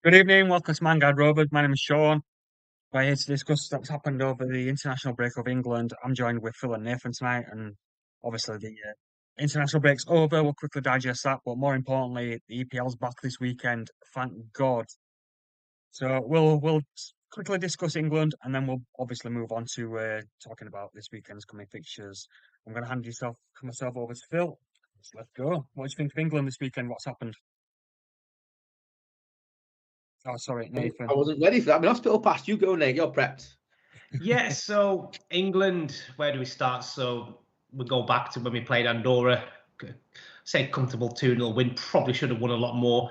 Good evening, welcome to MGR Game. My name is Sean. We're here to discuss what's happened over the international break of England. I'm joined with Phil and Nathan tonight, and obviously the international break's over. We'll quickly digest that, but more importantly, the EPL's back this weekend. Thank God. So we'll quickly discuss England, and then we'll obviously move on to talking about this weekend's coming fixtures. I'm going to hand myself over to Phil. Let's go. What do you think of England this weekend? What's happened? Oh, sorry, Nathan. I wasn't ready for that. I'm in hospital pass. You go, Nate. You're prepped. Yes, so England, where do we start? So we go back to when we played Andorra. Say comfortable 2-0 win. Probably should have won a lot more.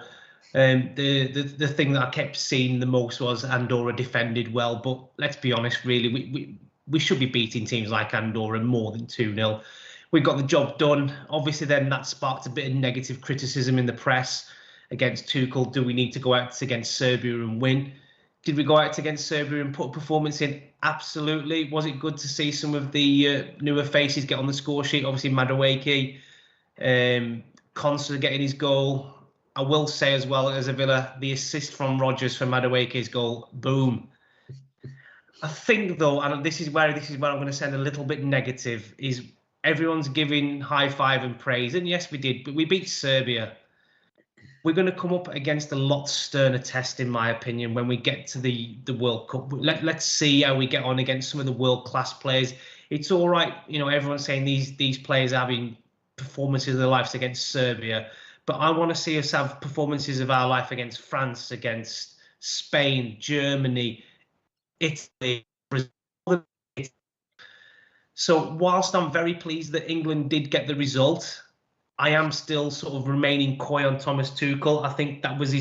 The thing that I kept seeing the most was Andorra defended well, but let's be honest, really, we should be beating teams like Andorra more than 2-0. We got the job done. Obviously, then that sparked a bit of negative criticism in the press against Tuchel. Do we need to go out against Serbia and win? Did we go out against Serbia and put a performance in? Absolutely. Was it good to see some of the newer faces get on the score sheet? Obviously, Madueke, Conser getting his goal. I will say as well as a Villa, the assist from Rodgers for Madueke's goal, boom. I think though, and this is where I'm going to sound a little bit negative, is everyone's giving high five and praise, and yes, we did, but we beat Serbia. We're going to come up against a lot sterner test, in my opinion, when we get to the World Cup. Let's see how we get on against some of the world-class players. It's all right, everyone's saying these players are having performances of their lives against Serbia, but I want to see us have performances of our life against France, against Spain, Germany, Italy, Brazil. So whilst I'm very pleased that England did get the result, I am still sort of remaining coy on Thomas Tuchel. I think that was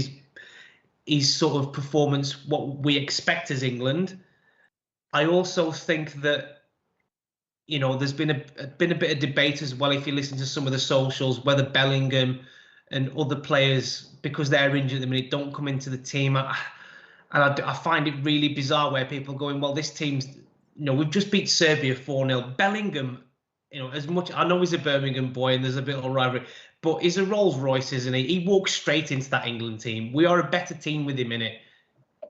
his sort of performance, what we expect as England. I also think that, there's been a bit of debate as well, if you listen to some of the socials, whether Bellingham and other players, because they're injured at the minute, don't come into the team. I find it really bizarre where people are going, well, this team's, we've just beat Serbia 4-0. Bellingham, as much, I know he's a Birmingham boy and there's a bit of rivalry, but he's a Rolls Royce, isn't he? He walks straight into that England team. We are a better team with him in it.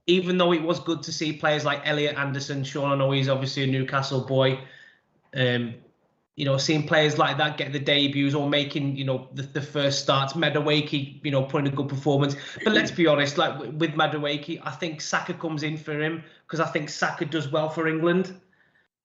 Even though it was good to see players like Elliot Anderson, Sean, I know he's obviously a Newcastle boy. Seeing players like that get the debuts or making, the first starts. Madueke, putting a good performance. But let's be honest, like with Madueke, I think Saka comes in for him because I think Saka does well for England.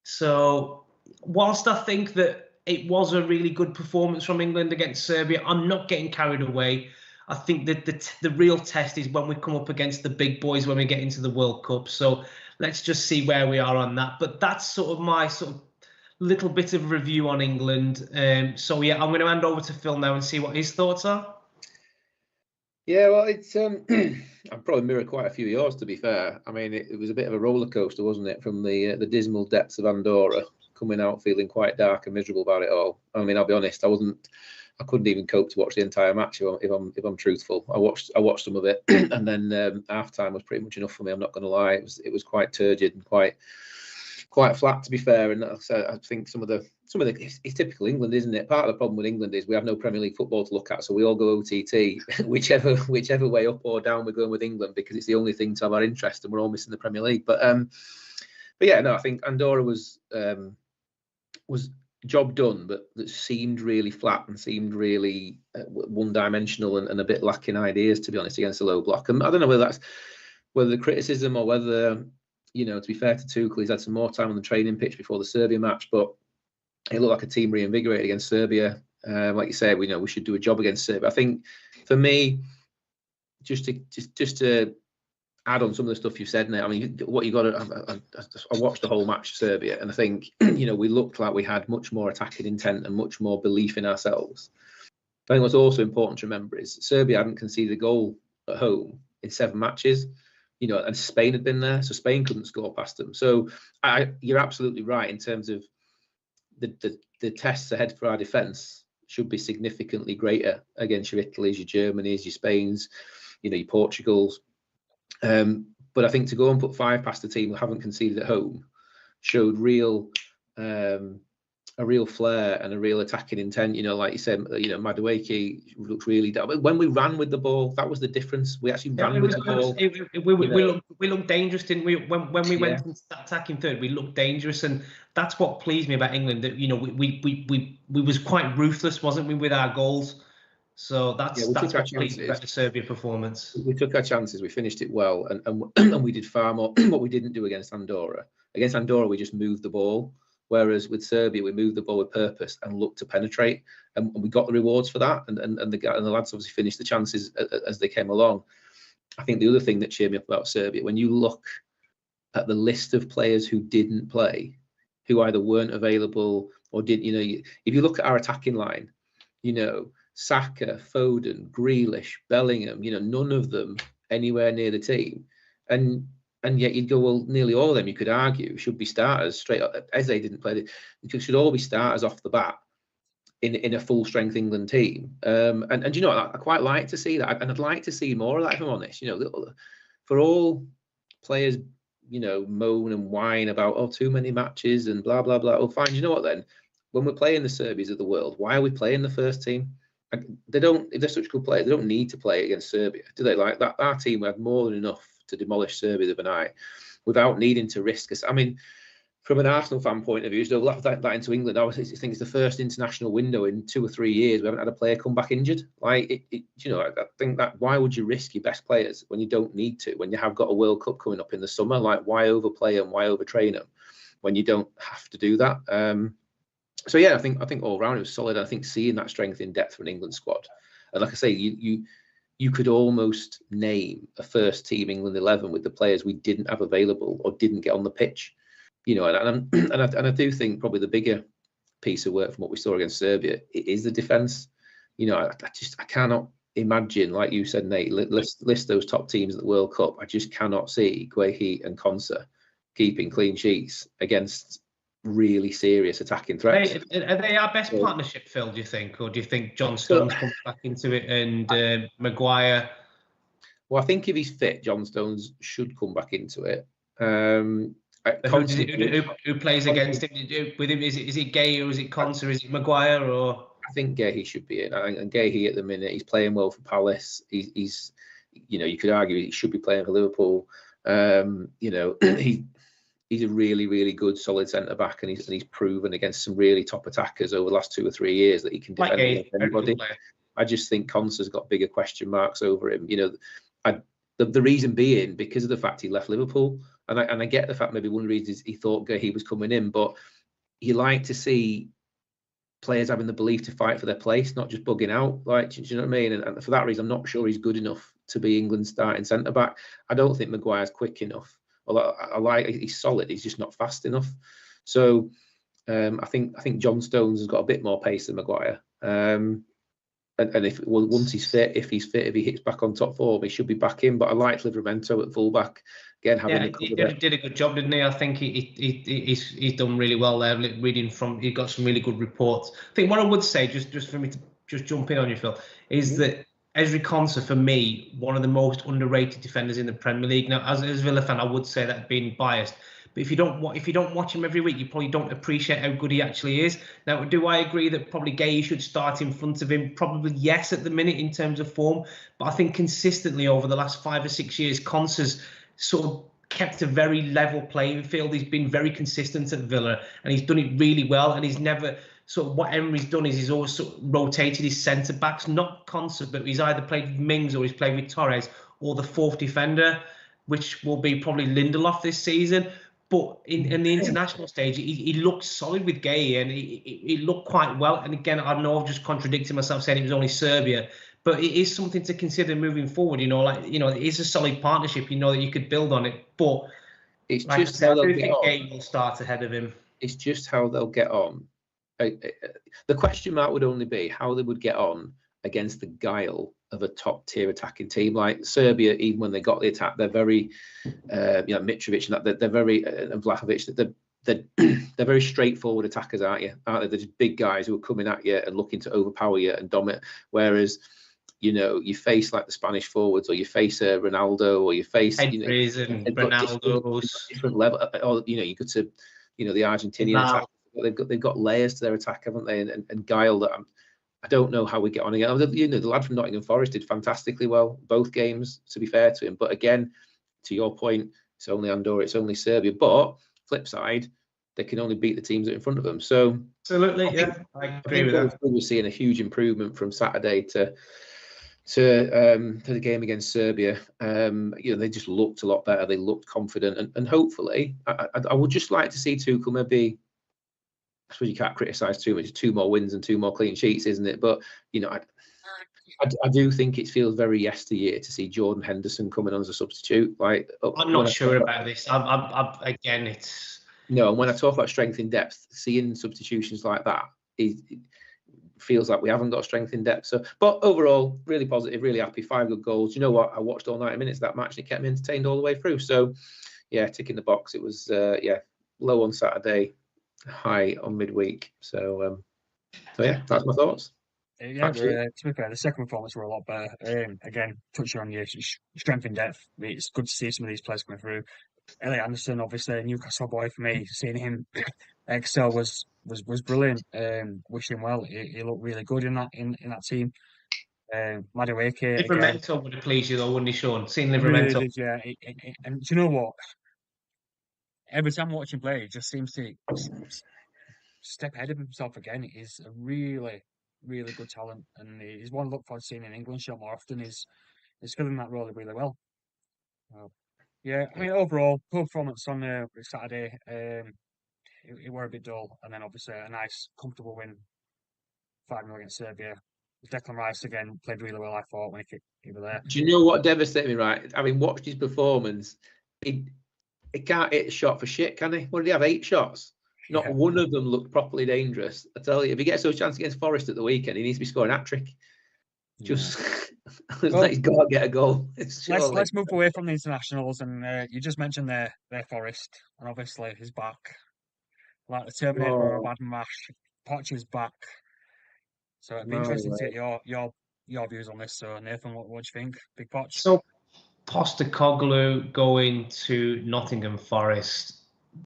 So whilst I think that it was a really good performance from England against Serbia, I'm not getting carried away. I think that the real test is when we come up against the big boys when we get into the World Cup. So let's just see where we are on that. But that's sort of my little bit of review on England. So yeah, I'm going to hand over to Phil now and see what his thoughts are. Yeah, well, it's I'd probably mirror quite a few of yours, to be fair. I mean, it was a bit of a roller coaster, wasn't it, from the dismal depths of Andorra, coming out feeling quite dark and miserable about it all. I mean, I'll be honest, I couldn't even cope to watch the entire match if I'm truthful. I watched some of it, and then half time was pretty much enough for me. I'm not going to lie, it was quite turgid and quite flat, to be fair. And I think some of the it's typical England, isn't it? Part of the problem with England is we have no Premier League football to look at, so we all go OTT, whichever way up or down we're going with England, because it's the only thing to have our interest, and we're all missing the Premier League. But yeah, no, I think Andorra was job done, but that seemed really flat and seemed really one-dimensional and a bit lacking ideas, to be honest, against a low block. And I don't know whether the criticism or whether, to be fair to Tuchel, he's had some more time on the training pitch before the Serbia match, but it looked like a team reinvigorated against Serbia. Like you said, we should do a job against Serbia. I think for me, just to add on some of the stuff you've said, Nate, I mean, what you got to, I watched the whole match, Serbia, and I think, we looked like we had much more attacking intent and much more belief in ourselves. I think what's also important to remember is Serbia hadn't conceded a goal at home in 7 matches, and Spain had been there, so Spain couldn't score past them. So you're absolutely right in terms of the tests ahead for our defence should be significantly greater against your Italys, your Germanys, your Spains, your Portugals. But I think to go and put 5 past a team who haven't conceded at home showed real a real flair and a real attacking intent. You know, like you said, Madueke looks really. When we ran with the ball, that was the difference. We actually ran with the ball. We looked dangerous, didn't we? When we went into attacking third, we looked dangerous, and that's what pleased me about England. That we was quite ruthless, wasn't we, with our goals? So that's what pleased me about the Serbia performance. We took our chances. We finished it well, and we did far more. What we didn't do against Andorra. Against Andorra, we just moved the ball. Whereas with Serbia, we moved the ball with purpose and looked to penetrate, and we got the rewards for that. And the lads obviously finished the chances as they came along. I think the other thing that cheered me up about Serbia, when you look at the list of players who didn't play, who either weren't available or didn't, if you look at our attacking line, Saka, Foden, Grealish, Bellingham, none of them anywhere near the team, and yet you'd go, well, nearly all of them, you could argue, should be starters straight up. Eze didn't play. They should all be starters off the bat in a full-strength England team. And I quite like to see that. And I'd like to see more of that, if I'm honest. For all players, moan and whine about, too many matches and blah, blah, blah. Well, fine. You know what, then? When we're playing the Serbias of the world, why are we playing the first team? If they're such good players, they don't need to play against Serbia, do they? Like that, our team had more than enough to demolish Serbia the other night without needing to risk us. I mean, from an Arsenal fan point of view, so that into England, I think it's the first international window in 2 or 3 years we haven't had a player come back injured. Like I think that why would you risk your best players when you don't need to? When you have got a World Cup coming up in the summer, like why overplay them? Why overtrain them when you don't have to do that? So yeah, I think all round it was solid. I think seeing that strength in depth for an England squad, and like I say, you could almost name a first team England 11 with the players we didn't have available or didn't get on the pitch, and I do think probably the bigger piece of work from what we saw against Serbia is the defence. I cannot imagine, like you said, Nate, list those top teams at the World Cup. I just cannot see Guehi and Konsa keeping clean sheets against really serious attacking threats. Are they our best partnership, Phil, do you think? Or do you think John Stones comes back into it and Maguire? Well, I think if he's fit, John Stones should come back into it. Who plays against him? With him, is it Gay or is it Konsa? Is it Maguire? Or I think Gay should be in. And Gay at the minute, he's playing well for Palace. He's you could argue he should be playing for Liverpool. He's a really, really good, solid centre back, and he's proven against some really top attackers over the last 2 or 3 years that he can defend anybody. I just think Konsa's got bigger question marks over him. The reason being because of the fact he left Liverpool, and I get the fact maybe one reason is he thought he was coming in, but you like to see players having the belief to fight for their place, not just bugging out. Like, do you know what I mean? And for that reason, I'm not sure he's good enough to be England's starting centre back. I don't think Maguire's quick enough. Although he's solid, he's just not fast enough. So I think John Stones has got a bit more pace than Maguire. And once he's fit, if he hits back on top form, he should be back in. But I liked Livramento at fullback. Again, he did a good job, didn't he? I think he's done really well there. He got some really good reports. I think what I would say, just for me to just jump in on you, Phil, is that Ezri Konsa, for me, one of the most underrated defenders in the Premier League. Now, as a Villa fan, I would say that being biased. But if you don't watch him every week, you probably don't appreciate how good he actually is. Now, do I agree that probably Gay should start in front of him? Probably yes at the minute in terms of form. But I think consistently over the last 5 or 6 years, Konsa's sort of kept a very level playing field. He's been very consistent at Villa, and he's done it really well. And he's never... So what Emery's done is he's always sort of rotated his centre backs, not Konsa, but he's either played with Mings or he's played with Torres or the fourth defender, which will be probably Lindelof this season. But in the international stage, he looked solid with Gay, and he looked quite well. And again, I know I've just contradicted myself saying it was only Serbia, but it is something to consider moving forward. It is a solid partnership. That you could build on it, but it's like just how they'll get on. Gay will start ahead of him. It's just how they'll get on. The question mark would only be how they would get on against the guile of a top tier attacking team like Serbia. Even when they got the attack, they're very, Mitrovic and that they're very, and Vlahovic. They're very straightforward attackers, aren't they? They're just big guys who are coming at you and looking to overpower you and dominate. Whereas, you face like the Spanish forwards, or you face Ronaldo, or you face Ronaldo's different level, or you go to the Argentinian attack. they've got layers to their attack, haven't they? And guile that I don't know how we get on again. You know, the lad from Nottingham Forest did fantastically well both games, to be fair to him. But again, to your point, it's only Andorra, it's only Serbia. But flip side, they can only beat the teams that are in front of them. So absolutely, I agree with that. We're seeing a huge improvement from Saturday to the game against Serbia. You know, they just looked a lot better. They looked confident, and hopefully, I would just like to see Tuchel maybe. I suppose you can't criticise too much. 2 more wins and 2 more clean sheets, isn't it? But you know, I do think it feels very yesteryear to see Jordan Henderson coming on as a substitute. Like, I'm not sure about this. Again, it's no. And when I talk about strength in depth, seeing substitutions like that, it feels like we haven't got strength in depth. So, but overall, really positive, really happy. 5 good goals. You know what? I watched all 90 minutes of that match and it kept me entertained all the way through. So, yeah, ticking the box. It was low on Saturday, high on midweek. So yeah, that's my thoughts. Yeah, to be fair, the second performance were a lot better. Again, touching on your strength in depth, it's good to see some of these players coming through. Elliot Anderson, obviously a Newcastle boy for me. Seeing him excel was brilliant. Wish him well. He looked really good in that team. Madueke again. Livramento would have pleased you though, wouldn't he, Sean? Seeing Livramento. Really did, yeah. And do you know what? Every time I watch him play, he just seems to step ahead of himself again. He's a really, really good talent, and he's one I look forward to seeing in England shot more often. He's filling that role really well. Yeah, I mean, overall, poor performance on Saturday. It were a bit dull, and then obviously a nice, comfortable win, 5-0 against Serbia. Declan Rice again played really well, I thought, when he was there. Do you know what devastated me, right? Having watched his performance, he can't hit a shot for shit, can he? What did he have, 8 shots? Not one of them looked properly dangerous. I tell you, if he gets a chance against Forest at the weekend, he needs to be scoring a hat-trick. Just well, he's got to get a goal. Let's move away from the internationals, and you just mentioned their Forest, and obviously he's back. Like the Terminator of Bad Mash, Poch is back. So it'd be interesting to get your views on this. So Nathan, what do you think, Big Poch? So Postecoglou going to Nottingham Forest.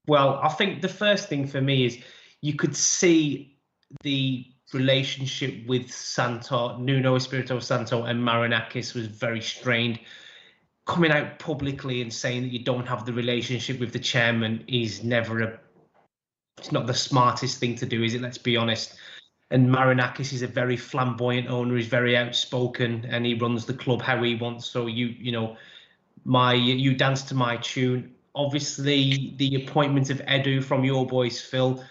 Well, I think the first thing for me is you could see the relationship with Nuno Espirito Santo and Marinakis was very strained. Coming out publicly and saying that you don't have the relationship with the chairman is it's not the smartest thing to do, is it? Let's be honest. And Marinakis is a very flamboyant owner. He's very outspoken, and he runs the club how he wants. So you dance to my tune. Obviously, the appointment of Edu from your boys, Phil.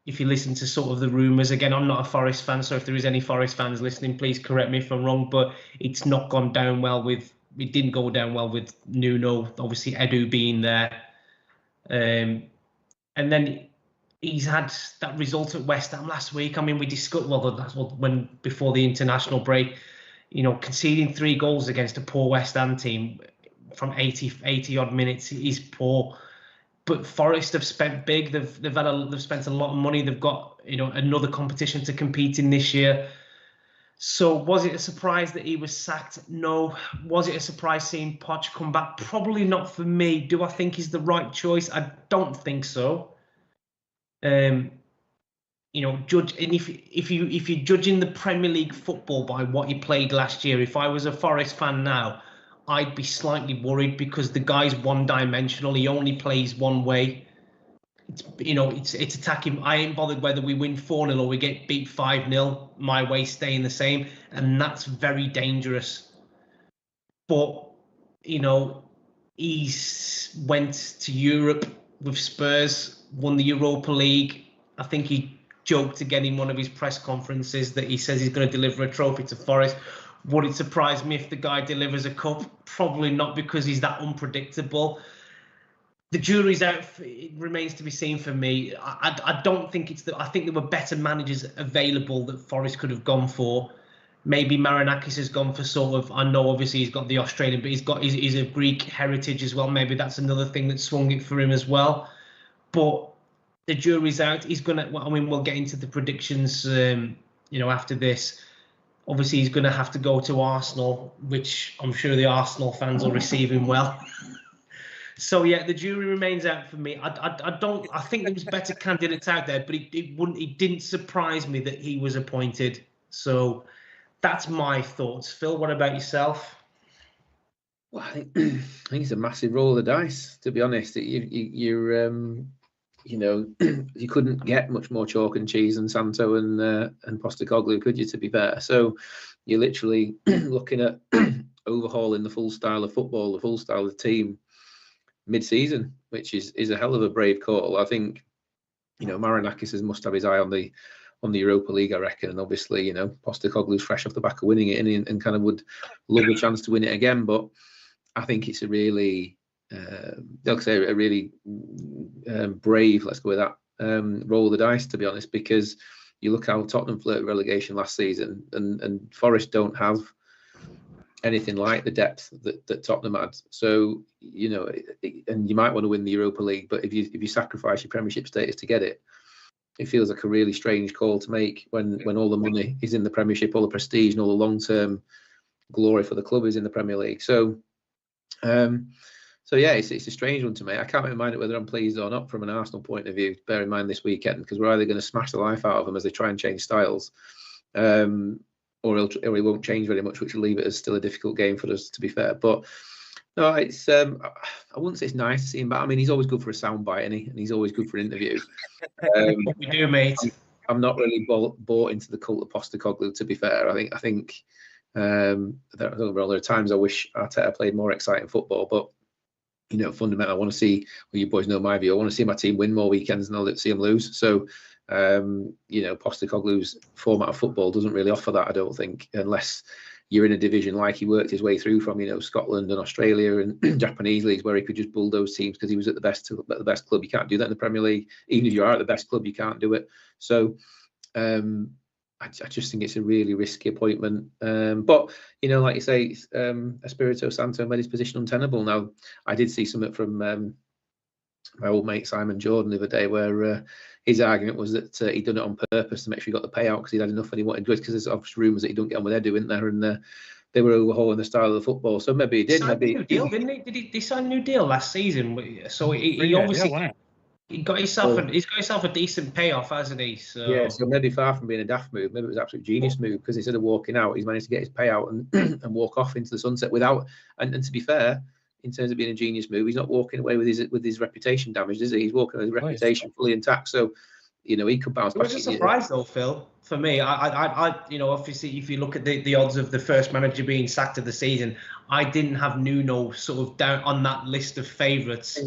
If you listen to sort of the rumours, again, I'm not a Forest fan, so if there is any Forest fans listening, please correct me if I'm wrong. But it's not gone down well it didn't go down well with Nuno. Obviously, Edu being there, and then he's had that result at West Ham last week. I mean, we discussed before the international break, conceding 3 goals against a poor West Ham team from 80 odd minutes is poor. But Forest have spent big. They've spent a lot of money. They've got another competition to compete in this year. So was it a surprise that he was sacked? No. Was it a surprise seeing Poch come back? Probably not for me. Do I think he's the right choice? I don't think so. Judge, and if you're judging the Premier League football by what he played last year, if I was a Forest fan now, I'd be slightly worried because the guy's one-dimensional. He only plays one way. It's attacking. I ain't bothered whether we win 4-0 or we get beat 5-0. My way staying the same, and that's very dangerous. But he's went to Europe with Spurs, won the Europa League. I think he joked again in one of his press conferences that he says he's going to deliver a trophy to Forest. Would it surprise me if the guy delivers a cup? Probably not, because he's that unpredictable. The jury's out. It remains to be seen for me. I don't think I think there were better managers available that Forest could have gone for. Maybe Marinakis has gone for sort of, I know obviously he's got the Australian, but he's a Greek heritage as well. Maybe that's another thing that swung it for him as well. But the jury's out. He's we'll get into the predictions, after this. Obviously, he's going to have to go to Arsenal, which I'm sure the Arsenal fans will receive him well. So yeah, the jury remains out for me. I think there was better candidates out there, but it didn't surprise me that he was appointed. So that's my thoughts. Phil, what about yourself? Well, I think it's a massive roll of the dice, to be honest. You're you couldn't get much more chalk and cheese than Santo and Postecoglou, could you, to be fair? So you're literally looking at overhauling the full style of football, the full style of the team mid-season, which is a hell of a brave call. I think, Marinakis must have his eye on the Europa League, I reckon, and obviously, Postecoglou's fresh off the back of winning it and kind of would love a chance to win it again. But I think it's a really, like I say, a really brave, let's go with that, roll of the dice, to be honest, because you look how Tottenham flirted relegation last season, and Forest don't have anything like the depth that Tottenham had. So, and you might want to win the Europa League, but if you sacrifice your Premiership status to get it, it feels like a really strange call to make when all the money is in the Premiership, all the prestige and all the long-term glory for the club is in the Premier League. So, yeah, it's a strange one to me. I can't mind whether I'm pleased or not from an Arsenal point of view, bear in mind this weekend, because we're either going to smash the life out of them as they try and change styles, or he won't change very much, which will leave it as still a difficult game for us, to be fair. But no, it's I wouldn't say it's nice to see him back. I mean, he's always good for a soundbite, and he's always good for an interview. We do, mate. I'm not really bought into the cult of Postecoglou, to be fair. I think there are times I wish Arteta played more exciting football, but fundamentally, I want to see. Well, you boys know my view. I want to see my team win more weekends than I'll see them lose. So, Postecoglou's format of football doesn't really offer that, I don't think, unless you're in a division like he worked his way through from, Scotland and Australia and Japanese leagues, where he could just bulldoze teams because he was at the best club. You can't do that in the Premier League. Even if you are at the best club, you can't do it. So, I just think it's a really risky appointment. But, like you say, Espirito Santo made his position untenable. Now, I did see something from my old mate Simon Jordan the other day where his argument was that he'd done it on purpose to make sure he got the payout because he'd had enough and he wanted good, because there's obviously rumours that he don't get on with Edu, isn't there? And they were overhauling the style of the football. So maybe he did. Maybe a new deal, didn't he? Did he sign a new deal last season? So he obviously... He got himself a decent payoff, hasn't he? So yeah, so maybe far from being a daft move, maybe it was an absolute genius move, because instead of walking out, he's managed to get his payout and walk off into the sunset without. And to be fair, in terms of being a genius move, he's not walking away with his reputation damaged, is he? He's walking with his reputation fully intact. So he could bounce back. It was a surprise though, Phil. For me, I obviously, if you look at the odds of the first manager being sacked of the season, I didn't have Nuno sort of down on that list of favourites.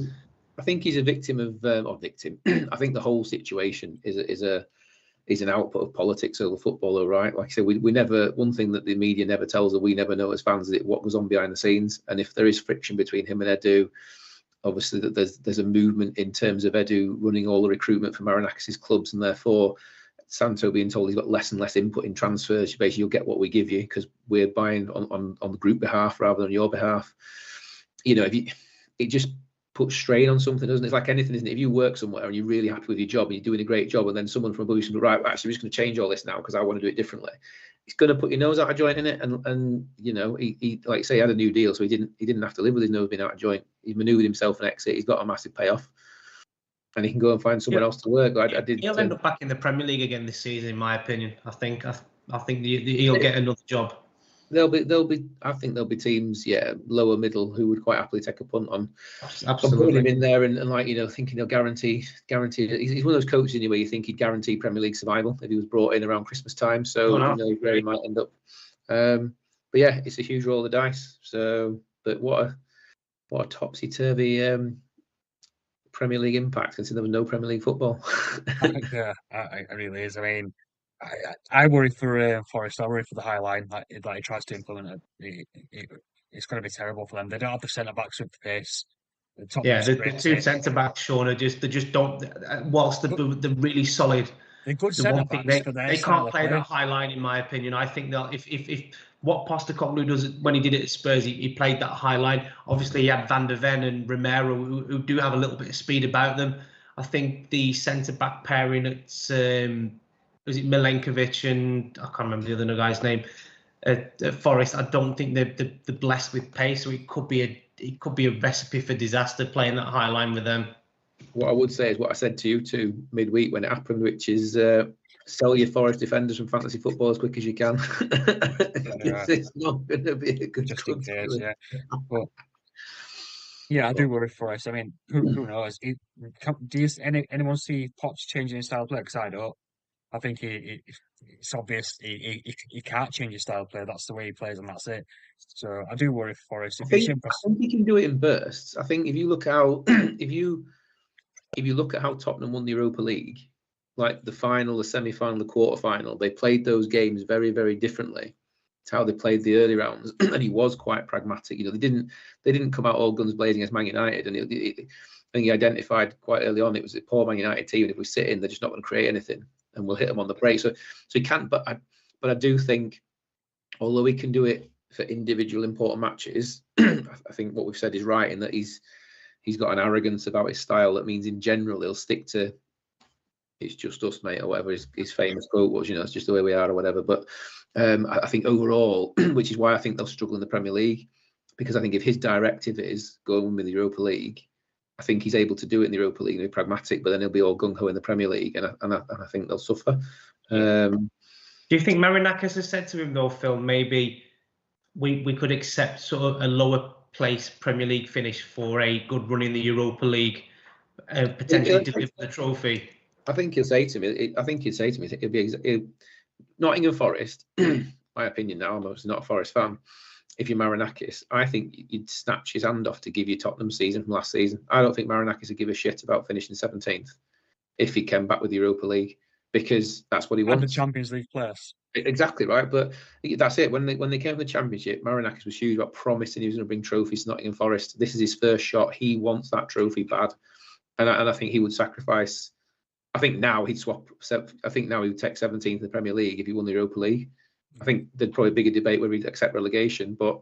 I think he's a victim of, I think the whole situation is an output of politics over football, right? Like I said, we never, one thing that the media never tells us, we never know as fans, is what goes on behind the scenes. And if there is friction between him and Edu, obviously that there's a movement in terms of Edu running all the recruitment for Marinakis' clubs, and therefore Santo being told he's got less and less input in transfers. Basically, you'll get what we give you because we're buying on the group behalf rather than your behalf. It just put strain on something, doesn't it? It's like anything, isn't it? If you work somewhere and you're really happy with your job and you're doing a great job, and then someone from above you says, right, actually, we're just going to change all this now because I want to do it differently. It's going to put your nose out of joint in it, and he like I say, he had a new deal, so he didn't have to live with his nose being out of joint. He manoeuvred himself an exit. He's got a massive payoff, and he can go and find somewhere else to work. He'll end up back in the Premier League again this season, in my opinion. I think he'll get another job. There'll be. I think there'll be teams, lower middle, who would quite happily take a punt on. Absolutely. Putting him in there and thinking he'll guarantee. He's one of those coaches anyway. You think he'd guarantee Premier League survival if he was brought in around Christmas time. So where he might end up. But yeah, it's a huge roll of the dice. So, but what a topsy turvy Premier League impact, considering there was no Premier League football. Yeah, it really is. I mean, I worry for Forest. I worry for the High Line that he tries to implement. It's going to be terrible for them. They don't have the centre backs with the pace. The two centre backs, Sean, they just don't. Whilst they're really solid, they're good centre backs. They can't play that High Line, in my opinion. I think that if what Postecoglou does when he did it at Spurs, he played that High Line. Obviously, he had Van der Ven and Romero, who do have a little bit of speed about them. I think the centre back pairing at was it Milenkovic and I can't remember the other guy's name at Forest. I don't think they're blessed with pace, so it could be a it could be a recipe for disaster playing that high line with them. What I would say is what I said to you two midweek when it happened, which is sell your Forest defenders from fantasy football as quick as you can. It's not going to be a good just in case, feeling. yeah. But yeah, I do worry for us. I mean, who knows? Anyone see Potts changing his style of play? Because I don't. I think it's obvious he can't change his style of play. That's the way he plays, and that's it. So I do worry for us. I think he can do it in bursts. I think if you look how if you look at how Tottenham won the Europa League, like the final, the semi-final, the quarter-final, they played those games very, very differently to how they played the early rounds. And he was quite pragmatic. You know, they didn't come out all guns blazing against Man United. And I think he identified quite early on it was a poor Man United team. And if we sit in, they're just not going to create anything, and we'll hit them on the break. So he can't. But I do think, although he can do it for individual important matches, I think what we've said is right in that he's got an arrogance about his style that means in general he'll stick to it's just us, mate, or whatever his famous quote was, you know, it's just the way we are or whatever. But I think overall, which is why I think they'll struggle in the Premier League, because I think if his directive is going with the Europa League, I think he's able to do it in the Europa League and be pragmatic, but then he'll be all gung-ho in the Premier League, and I think they'll suffer. Do you think Marinakis has said to him, though, Phil, maybe we could accept sort of a lower place Premier League finish for a good run in the Europa League, potentially deliver the trophy? I think he'll say to me, it'll be Nottingham Forest, my opinion now, I'm obviously not a Forest fan. If you're Marinakis, I think you'd snatch his hand off to give you Tottenham season from last season. I don't think Marinakis would give a shit about finishing 17th if he came back with the Europa League, because that's what he wants. And the Champions League place. Exactly right, but that's it. When they came to the Championship, Marinakis was huge about promising he was going to bring trophies to Nottingham Forest. This is his first shot. He wants that trophy bad, and I think he would sacrifice. I think now he'd swap. I think now he would take 17th in the Premier League if he won the Europa League. I think there'd probably be a bigger debate whether he'd accept relegation. But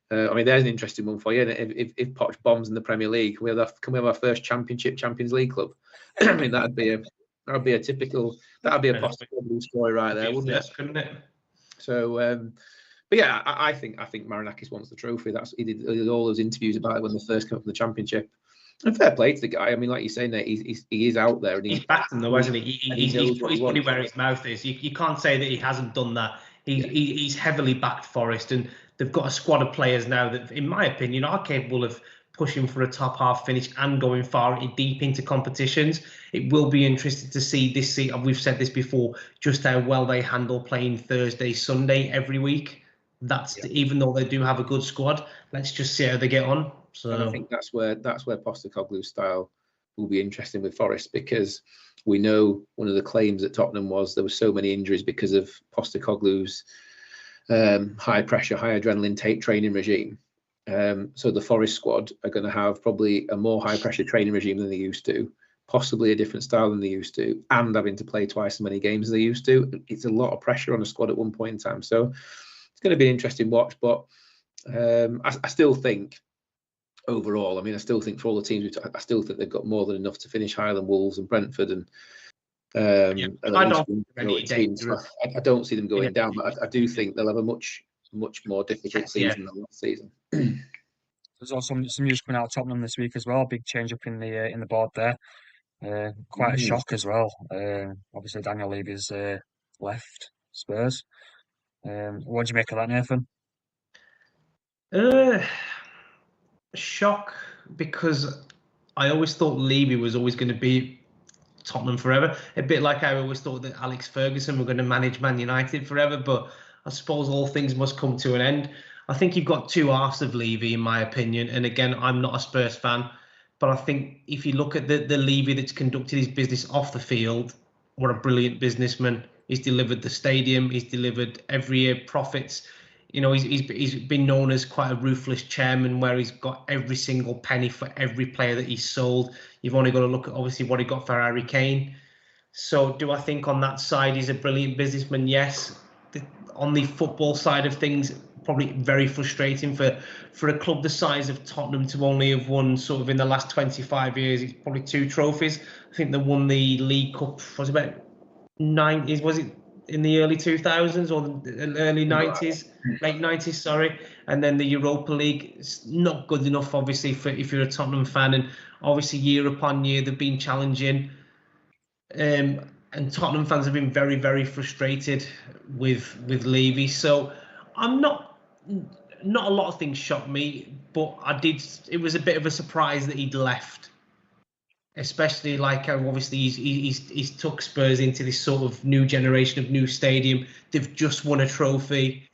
I mean, there's an interesting one for you. If Poch bombs in the Premier League, can we have our first Champions League club? I mean, that'd be a possible story right there, wouldn't it? Couldn't it? So, but yeah, I think Marinakis wants the trophy. He did all those interviews about it when they first came up from the Championship. And fair play to the guy. I mean, like you're saying, that he is out there. And he's backed him though, hasn't he? He's put his money where his mouth is. You can't say that he hasn't done that. He's heavily backed Forest, and they've got a squad of players now that, in my opinion, are capable of pushing for a top half finish and going far deep into competitions. It will be interesting to see this season. We've said this before, just how well they handle playing Thursday, Sunday every week. Even though they do have a good squad, let's just see how they get on. So and I think that's where Postecoglou's style will be interesting with Forest, because we know one of the claims at Tottenham was there were so many injuries because of Postecoglou's high pressure, high adrenaline training regime. So the Forest squad are going to have probably a more high pressure training regime than they used to, possibly a different style than they used to, and having to play twice as many games as they used to. It's a lot of pressure on a squad at one point in time. So it's going to be an interesting watch. But I still think overall, I still think for all the teams, I still think they've got more than enough to finish higher than Wolves and Brentford. And I don't see them going down, but I do think they'll have a much more difficult season than last season. There's also some news coming out of Tottenham this week as well. Big change up in the board there. Quite a shock as well. Obviously, Daniel Levy's left Spurs. What do you make of that, Nathan? Shock, because I always thought Levy was always going to be Tottenham forever. A bit like I always thought that Alex Ferguson were going to manage Man United forever, but I suppose all things must come to an end. I think you've got two halves of Levy, in my opinion. And again, I'm not a Spurs fan, but I think if you look at the Levy that's conducted his business off the field, what a brilliant businessman. He's delivered the stadium. He's delivered every year profits. You know, he's been known as quite a ruthless chairman, where he's got every single penny for every player that he's sold. You've only got to look at obviously what he got for Harry Kane. So do I think on that side he's a brilliant businessman? Yes. On the football side of things, probably very frustrating for a club the size of Tottenham to only have won sort of in the last 25 years. It's probably 2 trophies. I think they won the League Cup. Was it in the early 2000s or the early 90s, late 90s, sorry. And then the Europa League is not good enough, obviously, for if you're a Tottenham fan. And obviously, year upon year, they've been challenging. And Tottenham fans have been very, very frustrated with Levy. So I'm not a lot of things shocked me, but it was a bit of a surprise that he'd left. Especially like how obviously he's took Spurs into this sort of new generation of new stadium. They've just won a trophy.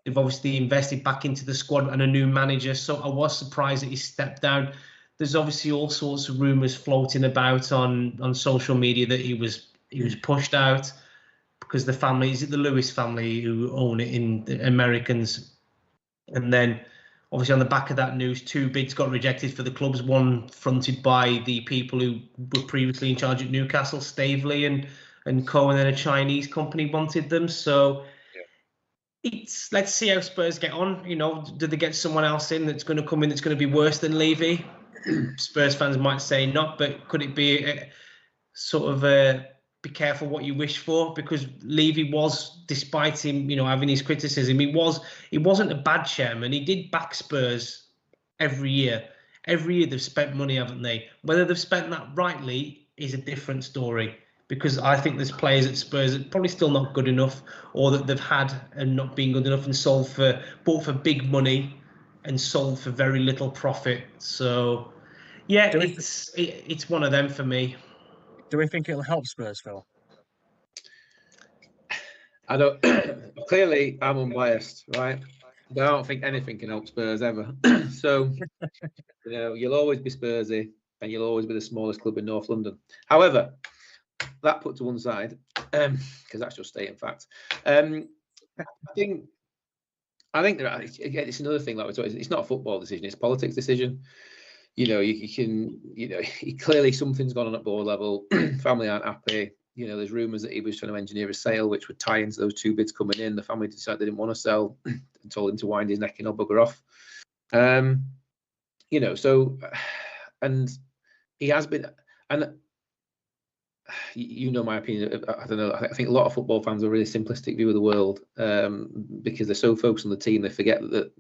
They've obviously invested back into the squad and a new manager. So I was surprised that he stepped down. There's obviously all sorts of rumours floating about on social media that he was pushed out because the family, is it the Lewis family who own it, in the Americans? And then obviously on the back of that news, 2 bids got rejected for the clubs, one fronted by the people who were previously in charge at Newcastle, Staveley and co, and then a Chinese company wanted them. So let's see how Spurs get on. You know, do they get someone else in that's going to come in that's going to be worse than Levy? Spurs fans might say not, but could it be a sort of be careful what you wish for? Because Levy was, despite him, having his criticism, he wasn't a bad chairman. He did back Spurs every year. Every year they've spent money, haven't they? Whether they've spent that rightly is a different story. Because I think there's players at Spurs that are probably still not good enough, or that they've had and not been good enough and bought for big money and sold for very little profit. So, yeah, it's one of them for me. Do we think it'll help Spurs, Phil? I don't. Clearly, I'm unbiased, right? But I don't think anything can help Spurs ever. So, you'll always be Spursy, and you'll always be the smallest club in North London. However, that put to one side, because that's just stating fact. I think it's another thing, like we're talking. It's not a football decision; it's a politics decision. Clearly something's gone on at board level. Family aren't happy. There's rumours that he was trying to engineer a sale, which would tie into those 2 bids coming in. The family decided they didn't want to sell and told him to wind his neck and not bugger off. So, and he has been, and my opinion. I don't know. I think a lot of football fans have a really simplistic view of the world because they're so focused on the team, they forget that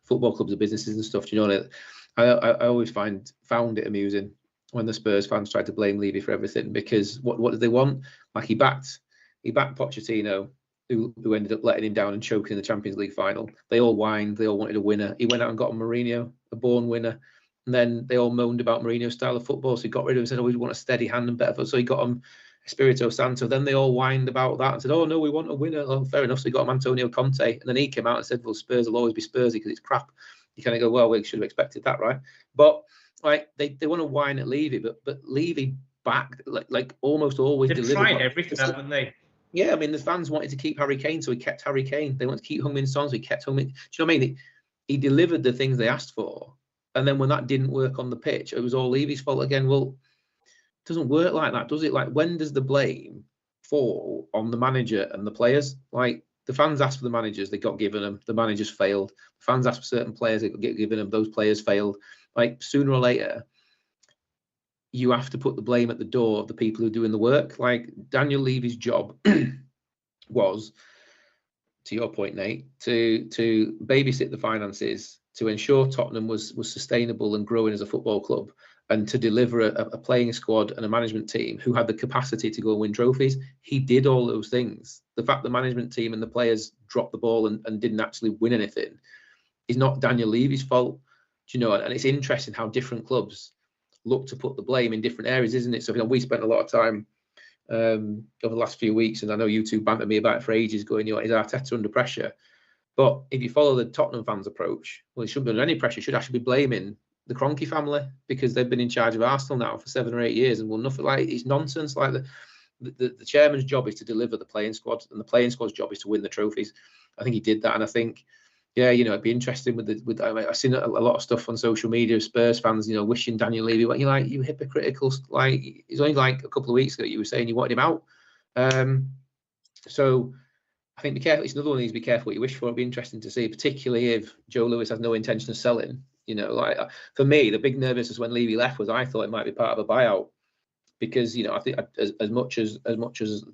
football clubs are businesses and stuff. Do you know what I always found it amusing when the Spurs fans tried to blame Levy for everything, because what did they want? Like he backed Pochettino, who ended up letting him down and choking in the Champions League final. They all whined, they all wanted a winner. He went out and got Mourinho, a born winner. And then they all moaned about Mourinho's style of football, so he got rid of him and said, "Oh, we want a steady hand and better foot." So he got him Espirito Santo. Then they all whined about that and said, "Oh no, we want a winner." Oh, fair enough. So he got him Antonio Conte, and then he came out and said, "Well, Spurs will always be Spursy because it's crap." You kind of go, "Well, we should have expected that, right?" But like they want to whine at Levy, but Levy backed like almost always. They've tried everything, haven't they? Yeah, I mean the fans wanted to keep Harry Kane, so he kept Harry Kane. They wanted to keep Heung-min Son, so he kept Heung-min. Do you know what I mean? He delivered the things they asked for. And then when that didn't work on the pitch, it was all Levy's fault again. Well, it doesn't work like that, does it? Like, when does the blame fall on the manager and the players? Like, the fans asked for the managers, they got given them. The managers failed. The fans asked for certain players, they got given them. Those players failed. Like, sooner or later, you have to put the blame at the door of the people who are doing the work. Like, Daniel Levy's job was, to your point, Nate, to babysit the finances, to ensure Tottenham was sustainable and growing as a football club, and to deliver a playing squad and a management team who had the capacity to go and win trophies. He did all those things. The fact the management team and the players dropped the ball and didn't actually win anything is not Daniel Levy's fault. Do you know? And it's interesting how different clubs look to put the blame in different areas, isn't it? So we spent a lot of time over the last few weeks, and I know you two bantered me about it for ages, going, is Arteta under pressure? But if you follow the Tottenham fans' approach, well, he shouldn't be under any pressure. He should actually be blaming the Kroenke family, because they've been in charge of Arsenal now for 7 or 8 years and won nothing. Like, it's nonsense. Like, the chairman's job is to deliver the playing squad, and the playing squad's job is to win the trophies. I think he did that, and I think, yeah, it'd be interesting I've seen a lot of stuff on social media of Spurs fans, wishing Daniel Levy. You're like, you hypocritical. Like, it's only like a couple of weeks ago you were saying you wanted him out. So I think be careful. It's another one of these. Be careful what you wish for. It'd be interesting to see, particularly if Joe Lewis has no intention of selling. Like, for me, the big nervousness when Levy left was I thought it might be part of a buyout. because I think as much as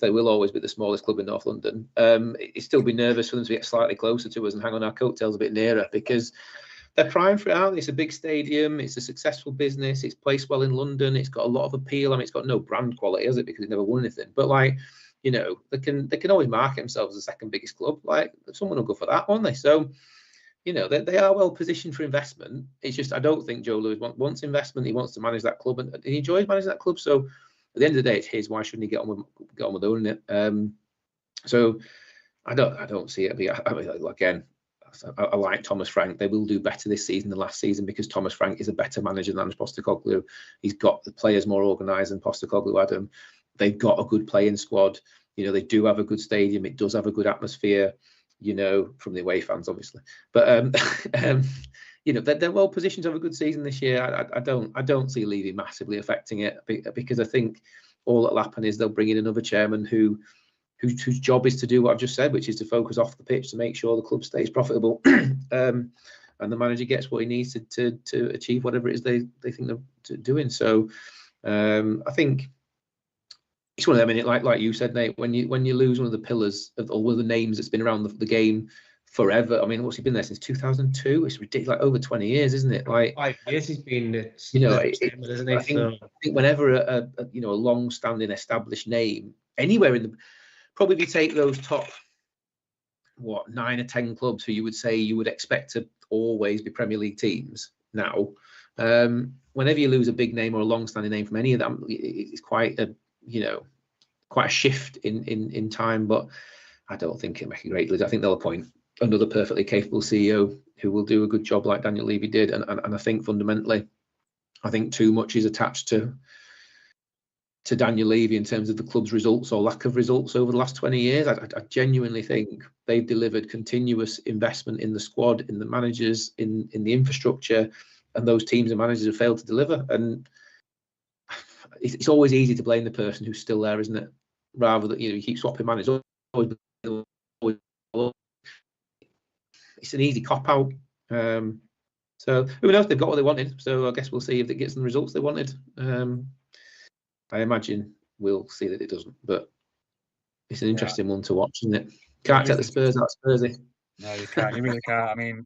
they will always be the smallest club in North London, it'd still be nervous for them to get slightly closer to us and hang on our coattails a bit nearer, because they're primed for it, aren't they? It's a big stadium, it's a successful business, it's placed well in London, it's got a lot of appeal. I mean, it's got no brand quality, has it? Because it never won anything. But they can always market themselves as the second biggest club. Like, someone will go for that, won't they? So, they are well positioned for investment. It's just, I don't think Joe Lewis wants investment. He wants to manage that club, and he enjoys managing that club. So at the end of the day, it's his. Why shouldn't he get on with owning it? So I don't see it. I mean, again, I like Thomas Frank. They will do better this season than last season, because Thomas Frank is a better manager than Postecoglou. He's got the players more organised than Postecoglou had them. They've got a good playing squad. They do have a good stadium. It does have a good atmosphere, from the away fans, obviously. But they're well positioned to have a good season this year. I don't see Levy massively affecting it, because I think all that'll happen is they'll bring in another chairman whose job is to do what I've just said, which is to focus off the pitch to make sure the club stays profitable, and the manager gets what he needs to achieve whatever it is they think they're doing. So I think it's one of them. I mean, like you said, Nate, when you lose one of the pillars or one of the names that's been around the game forever. I mean, what's he been there since 2002? It's ridiculous, like over 20 years, isn't it? Like 5 years he's been. I think whenever a long-standing established name anywhere in the, probably if you take those top 9 or 10 clubs who you would say you would expect to always be Premier League teams now, whenever you lose a big name or a long-standing name from any of them, it's quite a shift in time. But I don't think it'll make a great leader. I think they'll appoint another perfectly capable CEO who will do a good job like Daniel Levy did. And I think fundamentally, I think too much is attached to Daniel Levy in terms of the club's results or lack of results over the last 20 years. I genuinely think they've delivered continuous investment in the squad, in the managers, in the infrastructure, and those teams and managers have failed to deliver. And it's always easy to blame the person who's still there, isn't it? Rather than you keep swapping managers. It's an easy cop out. So who knows? They've got what they wanted. So I guess we'll see if it gets them the results they wanted. I imagine we'll see that it doesn't, but it's an interesting one to watch, isn't it? Can't take the Spurs out Spursy. No, you can't. You really can't. I mean,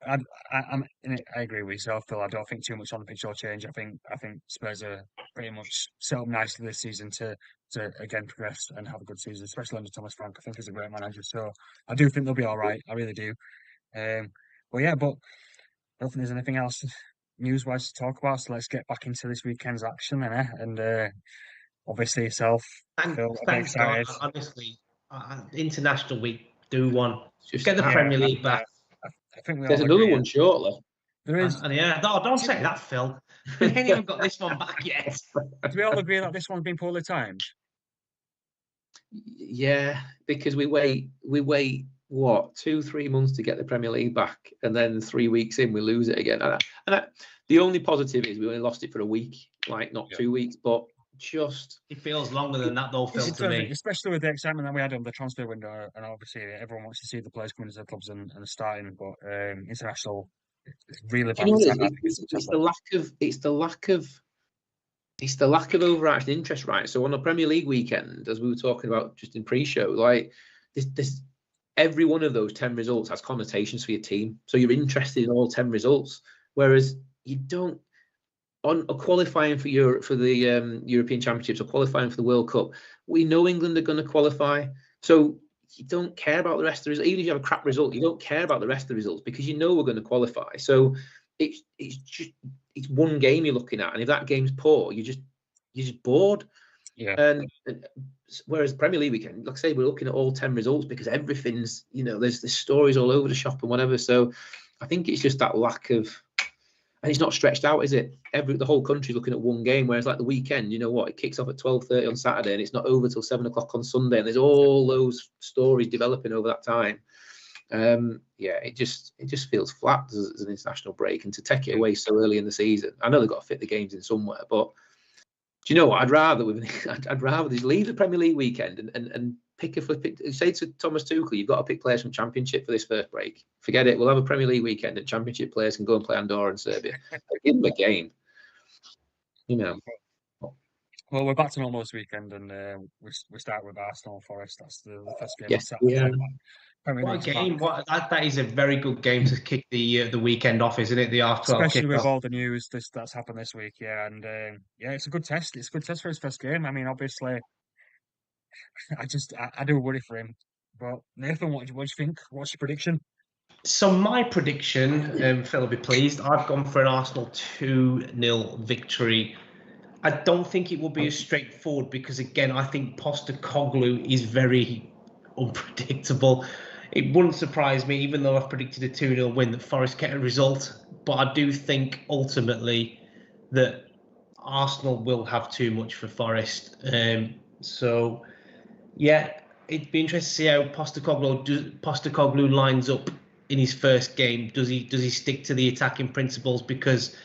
I agree with yourself, Phil. I don't think too much on the pitch will change. I think Spurs are pretty much set up nicely this season to again progress and have a good season, especially under Thomas Frank. I think he's a great manager, so I do think they'll be all right. I really do. But I don't think there's anything else news-wise to talk about. So let's get back into this weekend's action, then, and obviously yourself, Phil. Thanks, God, honestly, international week. Do one. Just get the Premier League back. I think there's another one shortly. There is. And no, don't say that, Phil. We ain't even got this one back yet. Do we all agree that this one's been poorly timed? Yeah, because we wait what 2-3 months to get the Premier League back, and then 3 weeks in we lose it again. The only positive is we only lost it for a week, not 2 weeks, but just it feels longer than that though, Phil, to me. Especially with the excitement that we had on the transfer window, and obviously everyone wants to see the players coming into the clubs and starting. But international, it's really bad. It's the lack of overarching interest, right? So on a Premier League weekend, as we were talking about just in pre-show, this every one of those 10 results has connotations for your team. So you're interested in all 10 results, whereas you don't. On a qualifying for the European Championships or qualifying for the World Cup, we know England are going to qualify. So you don't care about the rest of the results. Even if you have a crap result, you don't care about the rest of the results because you know we're going to qualify. So it's one game you're looking at, and if that game's poor, you're just bored. Yeah. And whereas Premier League weekend, like I say, we're looking at all 10 results because everything's there's stories all over the shop and whatever. So I think it's just that lack of. And it's not stretched out, is it? The whole country's looking at one game, whereas the weekend, it kicks off at 12:30 on Saturday and it's not over till 7 o'clock on Sunday, and there's all those stories developing over that time. It just feels flat as an international break, and to take it away so early in the season. I know they've got to fit the games in somewhere, but do you know what? I'd rather just leave the Premier League weekend and pick say to Thomas Tuchel, you've got to pick players from Championship for this first break. Forget it. We'll have a Premier League weekend and Championship players can go and play Andorra and Serbia. Give them a game. Well, Well, we're back to normal this weekend, and we start with Arsenal Forest. That's the first game on Yes, Saturday. yeah. Premier What a League's back, game! That is a very good game to kick the weekend off, isn't it? The half-12 especially with kickoff. all the news that's happened this week. Yeah, and yeah, it's a good test. It's a good test for his first game. I mean, obviously, I do worry for him. But Nathan, what do you think? What's your prediction? So my prediction, Phil will be pleased. I've gone for an Arsenal 2-0 victory. I don't think it will be as straightforward because, again, I think Postecoglou is very unpredictable. It wouldn't surprise me, even though I've predicted a 2-0 win, that Forest get a result. But I do think ultimately that Arsenal will have too much for Forest. So, yeah, it'd be interesting to see how Postecoglou lines up in his first game. Does he stick to the attacking principles? Because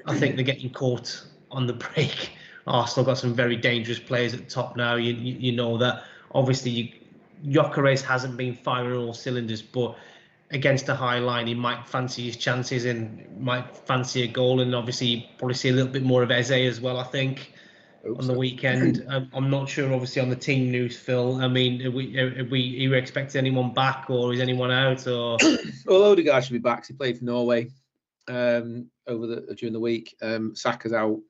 I think they're getting caught on the break. Arsenal got some very dangerous players at the top now. You know that. Obviously, Gyökeres hasn't been firing all cylinders, but against a high line, he might fancy his chances and might fancy a goal. And obviously, probably see a little bit more of Eze as well, I think, on the weekend. I'm not sure, obviously, on the team news, Phil. I mean, are you expecting anyone back, or is anyone out? Or Well, Odegaard should be back. He played for Norway during the week. Saka's out.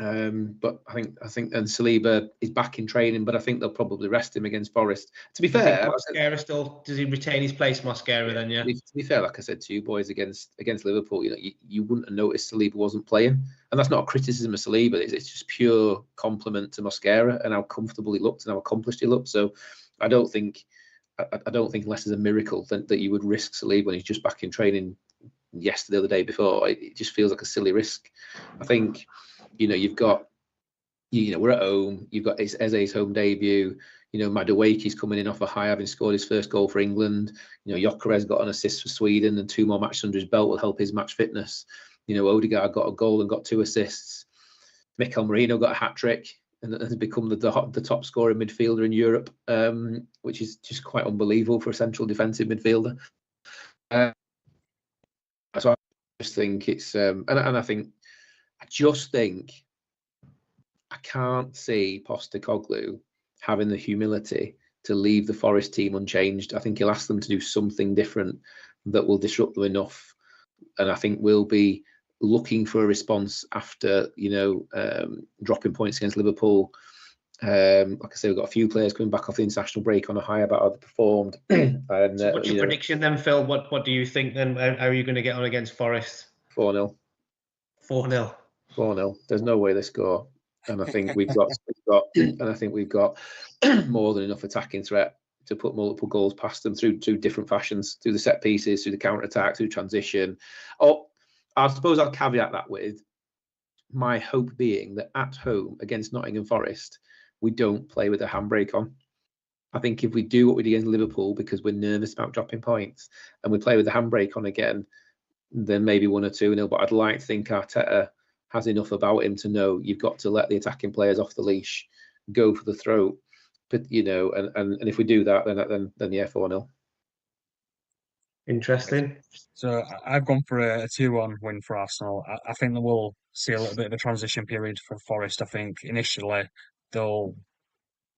But I think and Saliba is back in training, but I think they'll probably rest him against Forest. To be fair, Mosquera still, does he retain his place, Mosquera? Then yeah. To be fair, like I said to you boys, against Liverpool, you wouldn't have noticed Saliba wasn't playing, and that's not a criticism of Saliba. It's just pure compliment to Mosquera and how comfortable he looked and how accomplished he looked. So I don't think unless there's a miracle that you would risk Saliba when he's just back in training yesterday or the day before. It just feels like a silly risk. I think. You've got, we're at home. You've got Eze's home debut. Madueke's coming in off a high, having scored his first goal for England. Gyökeres got an assist for Sweden and 2 more matches under his belt will help his match fitness. Odegaard got a goal and got 2 assists. Mikel Merino got a hat-trick and has become the top scorer midfielder in Europe, which is just quite unbelievable for a central defensive midfielder. So I just think it's, and I just think I can't see Postecoglou having the humility to leave the Forest team unchanged. I think he'll ask them to do something different that will disrupt them enough. And I think we'll be looking for a response after, dropping points against Liverpool. Like I say, we've got a few players coming back off the international break on a high about how they performed. And, so what's your prediction then, Phil? What do you think then? How are you going to get on against Forest? 4-0. 4-0. 4-0. There's no way they score, and I think we've got more than enough attacking threat to put multiple goals past them through 2 different fashions, through the set pieces, through the counter attack, through transition. I suppose I'll caveat that with my hope being that at home against Nottingham Forest, we don't play with a handbrake on. I think if we do what we did against Liverpool because we're nervous about dropping points and we play with the handbrake on again, then maybe 1 or 2-0. But I'd like to think Arteta has enough about him to know you've got to let the attacking players off the leash, go for the throat. But and if we do that, then yeah, 4-0. Interesting. So I've gone for a 2-1 win for Arsenal. I think that we'll see a little bit of a transition period for Forest. I think initially they'll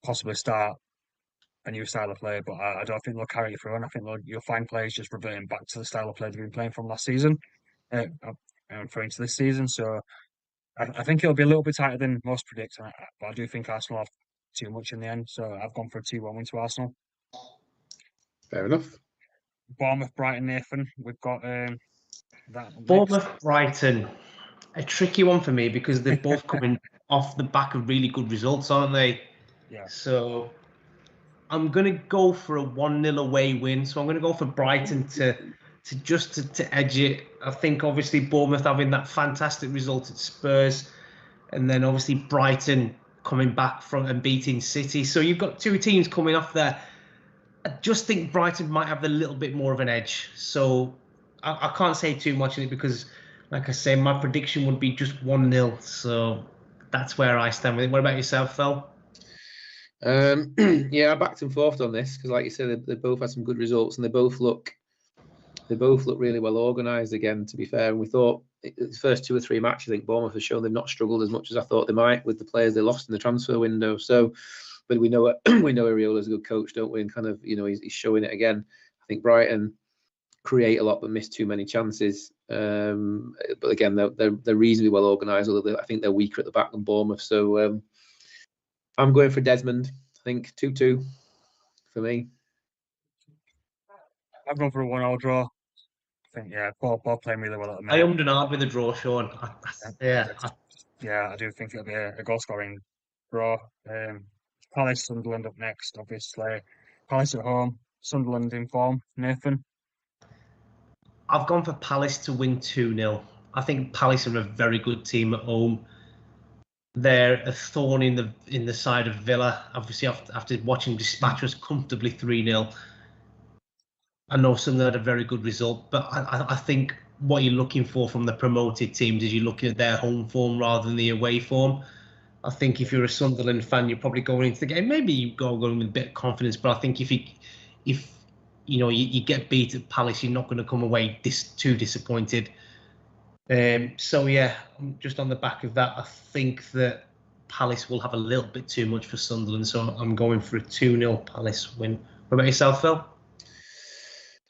possibly start a new style of play, but I don't think they'll carry it through. And I think you'll find players just reverting back to the style of play they've been playing from last season, I'm referring to this season. So I think it'll be a little bit tighter than most predict, but I do think Arsenal have too much in the end. So I've gone for a 2-1 win to Arsenal. Fair enough. Bournemouth, Brighton, Nathan. We've got that. Bournemouth, Brighton. A tricky one for me because they're both coming off the back of really good results, aren't they? Yeah. So I'm going to go for a 1-0 away win. So I'm going to go for Brighton to edge it. I think obviously Bournemouth having that fantastic result at Spurs, and then obviously Brighton coming back from and beating City. So you've got 2 teams coming off there. I just think Brighton might have a little bit more of an edge. So I can't say too much in it because, like I say, my prediction would be just 1-0. So that's where I stand with it. What about yourself, Phil? Yeah, I backed and forth on this because, like you said, they both had some good results and they both look really well organised again. To be fair, and we thought the first 2 or 3 matches, I think Bournemouth has shown they've not struggled as much as I thought they might with the players they lost in the transfer window. So, but we know Ariola's a good coach, don't we? And kind of, he's showing it again. I think Brighton create a lot but miss too many chances. But again, they're reasonably well organised, although I think they're weaker at the back than Bournemouth. So I'm going for Desmond. I think 2-2 for me. I've gone for a 1-1 draw. I think, both playing really well at the I minute. ummed and ahed with a draw, Sean. I do think it'll be a goal-scoring draw. Palace, Sunderland up next, obviously. Palace at home, Sunderland in form. Nathan? I've gone for Palace to win 2-0. I think Palace are a very good team at home. They're a thorn in the side of Villa. Obviously, after watching Dispatch was comfortably 3-0. I know Sunderland had a very good result, but I think what you're looking for from the promoted teams is you're looking at their home form rather than the away form. I think if you're a Sunderland fan, you're probably going into the game. Maybe you go with a bit of confidence, but I think if you get beat at Palace, you're not going to come away too disappointed. So yeah, just on the back of that, I think that Palace will have a little bit too much for Sunderland, so I'm going for a 2-0 Palace win. What about yourself, Phil?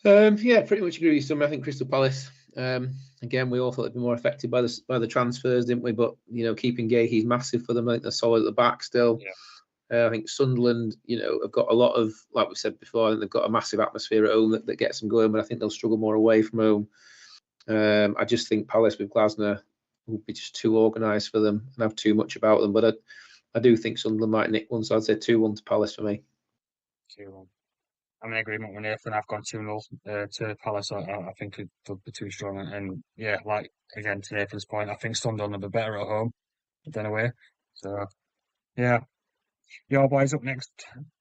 Yeah, pretty much agree with you. I think Crystal Palace. Again, we all thought they'd be more affected by the transfers, didn't we? But keeping Gahey's massive for them. I think they're solid at the back still. Yeah. I think Sunderland, have got a lot of, like we said before, I think they've got a massive atmosphere at home that gets them going, but I think they'll struggle more away from home. I just think Palace with Glasner will be just too organised for them and have too much about them. But I do think Sunderland might nick one, so I'd say 2-1 to Palace for me. 2-1. I'm in agreement with Nathan. I've gone 2-0 to Palace. I think they'll be too strong. And yeah, like, again, to Nathan's point, I think Sunderland will be better at home than away. So, yeah. Your boys up next.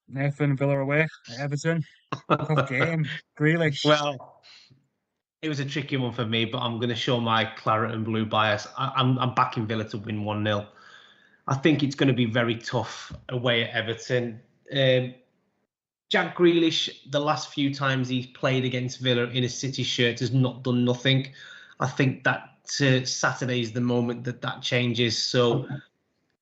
Nathan, Villa away at Everton. Tough game. Grealish. Well, it was a tricky one for me, but I'm going to show my claret and blue bias. I'm backing Villa to win 1-0. I think it's going to be very tough away at Everton. Jack Grealish, the last few times he's played against Villa in a City shirt, has not done nothing. I think that Saturday is the moment that changes. So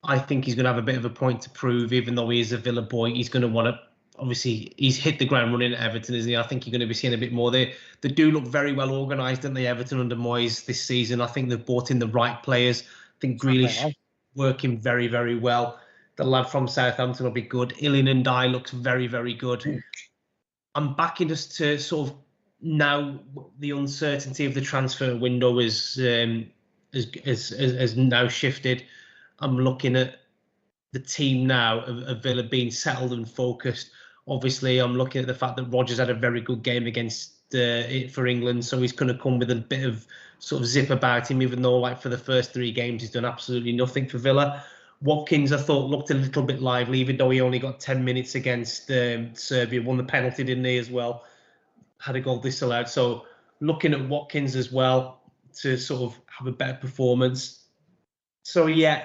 I think he's going to have a bit of a point to prove, even though he is a Villa boy. He's going to want to, obviously, he's hit the ground running at Everton, isn't he? I think you're going to be seeing a bit more. They do look very well organised, don't they, Everton under Moyes this season? I think they've brought in the right players. I think Grealish working very, very well. The lad from Southampton will be good. Ilian and Dye looks very, very good. I'm backing us to sort of now the uncertainty of the transfer window is now shifted. I'm looking at the team now of Villa being settled and focused. Obviously, I'm looking at the fact that Rodgers had a very good game against for England, so he's going to come with a bit of sort of zip about him, even though like for the first 3 games he's done absolutely nothing for Villa. Watkins, I thought, looked a little bit lively, even though he only got 10 minutes against Serbia. Won the penalty, didn't he, as well? Had a goal disallowed. So looking at Watkins as well to sort of have a better performance. So, yeah,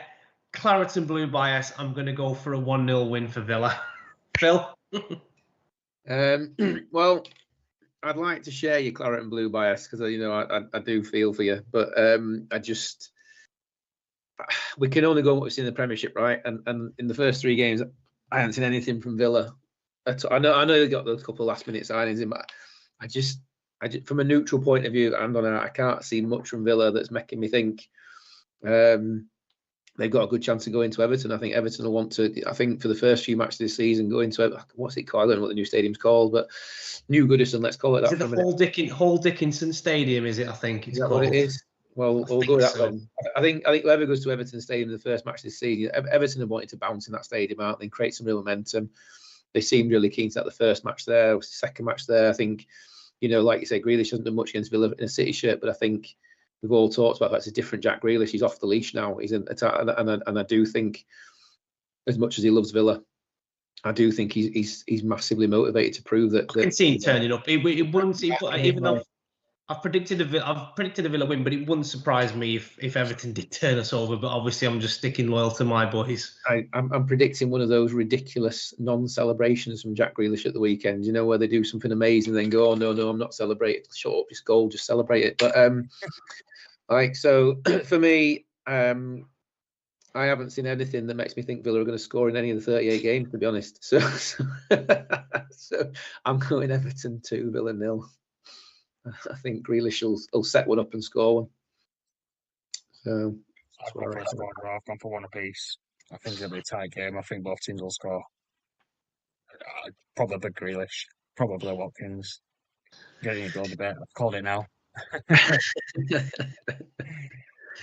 claret and blue bias, I'm going to go for a 1-0 win for Villa. Phil? Well, I'd like to share your claret and blue bias because, I do feel for you. But we can only go on what we've seen in the Premiership, right? And in the first 3 games, I haven't seen anything from Villa. I know they got those couple of last-minute signings in, but I just from a neutral point of view, I can't see much from Villa that's making me think they've got a good chance to go into Everton. I think Everton will want to. I think for the first few matches this season, go into what's it called? I don't know what the new stadium's called, but New Goodison. Let's call it that. Is it the Hall Dickinson Stadium? Is it? I think it's called. What it is? Well, we'll go with that then. I think whoever goes to Everton Stadium in the first match this season, Everton have wanted to bounce in that stadium out and create some real momentum. They seemed really keen to have the first match there, the second match there. I think, like you say, Grealish hasn't done much against Villa in a City shirt, but I think we've all talked about that's a different Jack Grealish. He's off the leash now. He's in attack, and I do think, as much as he loves Villa, I do think he's massively motivated to prove that. I can see him turning up. It wouldn't see, even though I've predicted a Villa win, but it wouldn't surprise me if Everton did turn us over. But obviously, I'm just sticking loyal to my boys. I'm predicting one of those ridiculous non-celebrations from Jack Grealish at the weekend. Where they do something amazing and then go, "Oh no, I'm not celebrating. Shut up, just goal, just celebrate it." But Like, so for me, I haven't seen anything that makes me think Villa are going to score in any of the 38 games, to be honest. So I'm going Everton 2, Villa 0. I think Grealish will set one up and score one. So I've gone for a score draw. I've gone for one apiece. I think it'll be a tight game. I think both teams will score. Probably Grealish. Probably Watkins. Getting a goal debate. I've called it now.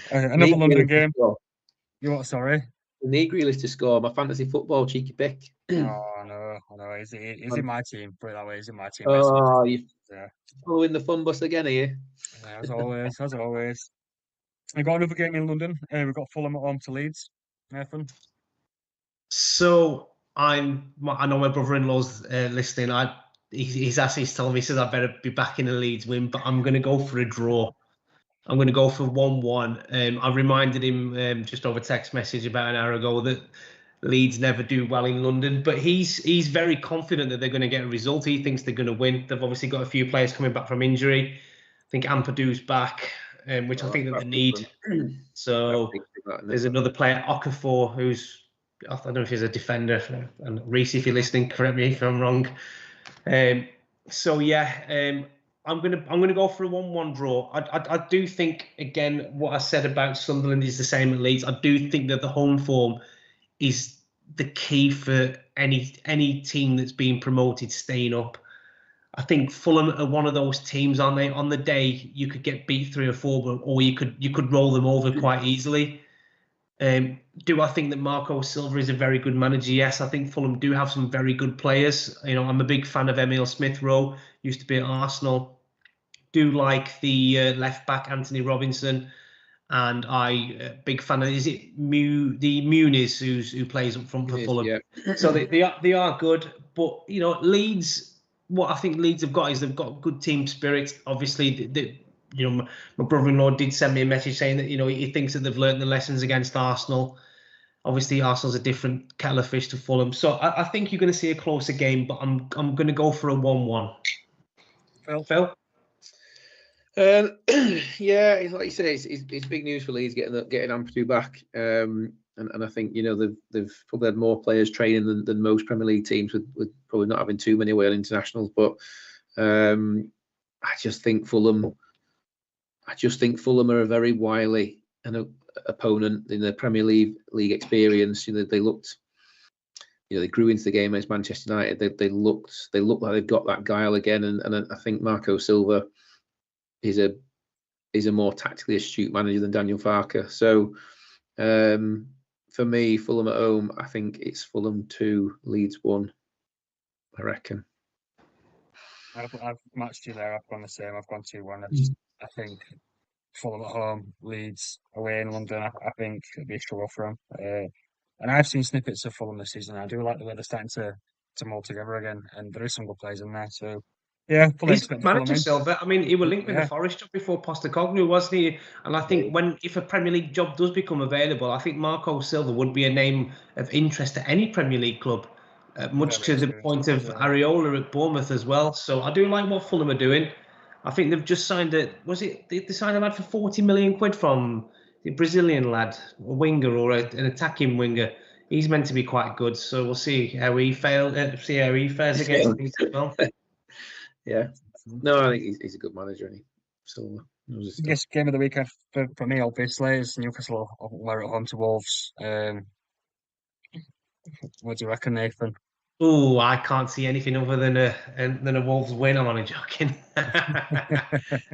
Another London game. You what? Sorry. I need Grealish to score. My fantasy football cheeky pick. Oh no, Is in my team? Put it that way. Is in my team. Oh, you're following the fun bus again, are you? Yeah, as always. We've got another game in London. We've got Fulham at home to Leeds. Nathan. So I know my brother-in-law's listening. He's telling me, he says I better be back in a Leeds win, but I'm going to go for a draw. I'm going to go for 1-1. I reminded him just over text message about an hour ago that Leeds never do well in London, but he's very confident that they're going to get a result. He thinks they're going to win. They've obviously got a few players coming back from injury. I think Ampadu's back, which I think that they need. So there's another player, Okafor, who's, I don't know if he's a defender. And Reese, if you're listening, correct me if I'm wrong. I'm gonna go for a 1-1 draw. I do think, again, what I said about Sunderland is the same at Leeds. I do think that the home form is the key for any team that's being promoted staying up. I think Fulham are one of those teams, aren't they? On the day you could get beat 3 or 4, or you could roll them over quite easily. Do I think that Marco Silva is a very good manager? Yes, I think Fulham do have some very good players. You know, I'm a big fan of Emile Smith-Rowe, used to be at Arsenal. Do like the left back Anthony Robinson, and big fan of the Muniz who plays up front for Fulham. Yeah. So they are good, but you know, Leeds. What I think Leeds have got is they've got good team spirit. Obviously, you know, my brother-in-law did send me a message saying that, you know, he thinks that they've learned the lessons against Arsenal. Obviously, Arsenal's a different kettle of fish to Fulham. So I think you're going to see a closer game, but I'm going to go for a 1-1. Phil? Yeah, like you say, it's big news for Leeds getting Ampadu back. And I think, you know, they've probably had more players training than most Premier League teams, with probably not having too many away on internationals. But I just think Fulham are a very wily opponent in the Premier League experience. You know, they looked, you know, they grew into the game against Manchester United. They look like they've got that guile again, and I think Marco Silva is a more tactically astute manager than Daniel Farke. So for me, Fulham at home, I think it's Fulham 2, Leeds 1, I reckon. I've matched you there. I've gone the same. I've gone 2-1. I think Fulham at home, Leeds away in London. I think it'll be a struggle for them. And I've seen snippets of Fulham this season. I do like the way they're starting to mold together again, and there is some good players in there. So yeah, fully expect manager Silva. I mean, he was linked with the Forest job before Postecoglou, wasn't he? And I think if a Premier League job does become available, I think Marco Silva would be a name of interest to any Premier League club, much to the point of Areola at Bournemouth as well. So I do like what Fulham are doing. I think they've just signed they signed a lad for 40 million quid from the Brazilian lad, a winger or an attacking winger. He's meant to be quite good, so we'll see how he fares against these as well. Yeah, no, I think he's a good manager, isn't he? So, I guess game of the weekend for me, obviously, is Newcastle away at home to Wolves. What do you reckon, Nathan? Oh, I can't see anything other than a Wolves win. I'm only joking.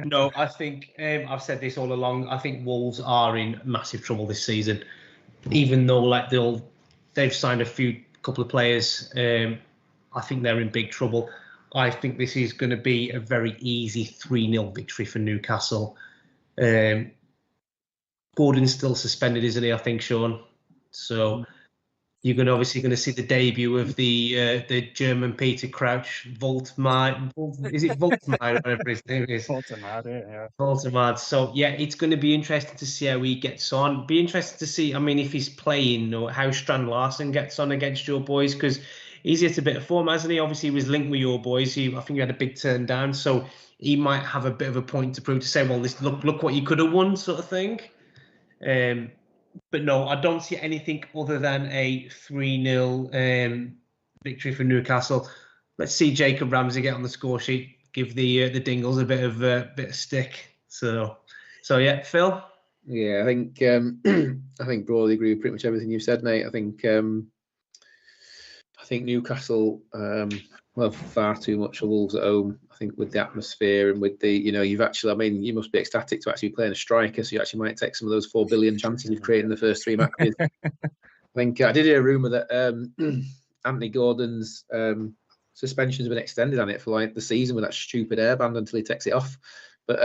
No, I think I've said this all along. I think Wolves are in massive trouble this season, even though they've signed a couple of players. I think they're in big trouble. I think this is going to be a very easy 3-0 victory for Newcastle. Gordon's still suspended, isn't he? I think, Sean. So you're obviously going to see the debut of the German Peter Crouch, Voltmar. Is it Voltmar? Whatever his name is. Voltmar, yeah. Voltmar. So yeah, it's going to be interesting to see how he gets on. Be interested to see, I mean, if he's playing or how Strand Larsen gets on against your boys, because he's hit a bit of form, hasn't he? Obviously, he was linked with your boys. I think he had a big turn down. So he might have a bit of a point to prove to say, well, this look what you could have won, sort of thing. But no, I don't see anything other than a 3-0 victory for Newcastle. Let's see Jacob Ramsey get on the score sheet, give the Dingles a bit of stick. So yeah, Phil. Yeah, I think I think broadly agree with pretty much everything you've said, Nate. I think Newcastle well, far too much of Wolves at home. I think with the atmosphere and with the, you've actually, I mean, you must be ecstatic to actually be playing a striker, so you actually might take some of those 4 billion chances you've created in the first 3 matches. I think I did hear a rumour that Anthony Gordon's suspension has been extended on it for like the season with that stupid airband until he takes it off. But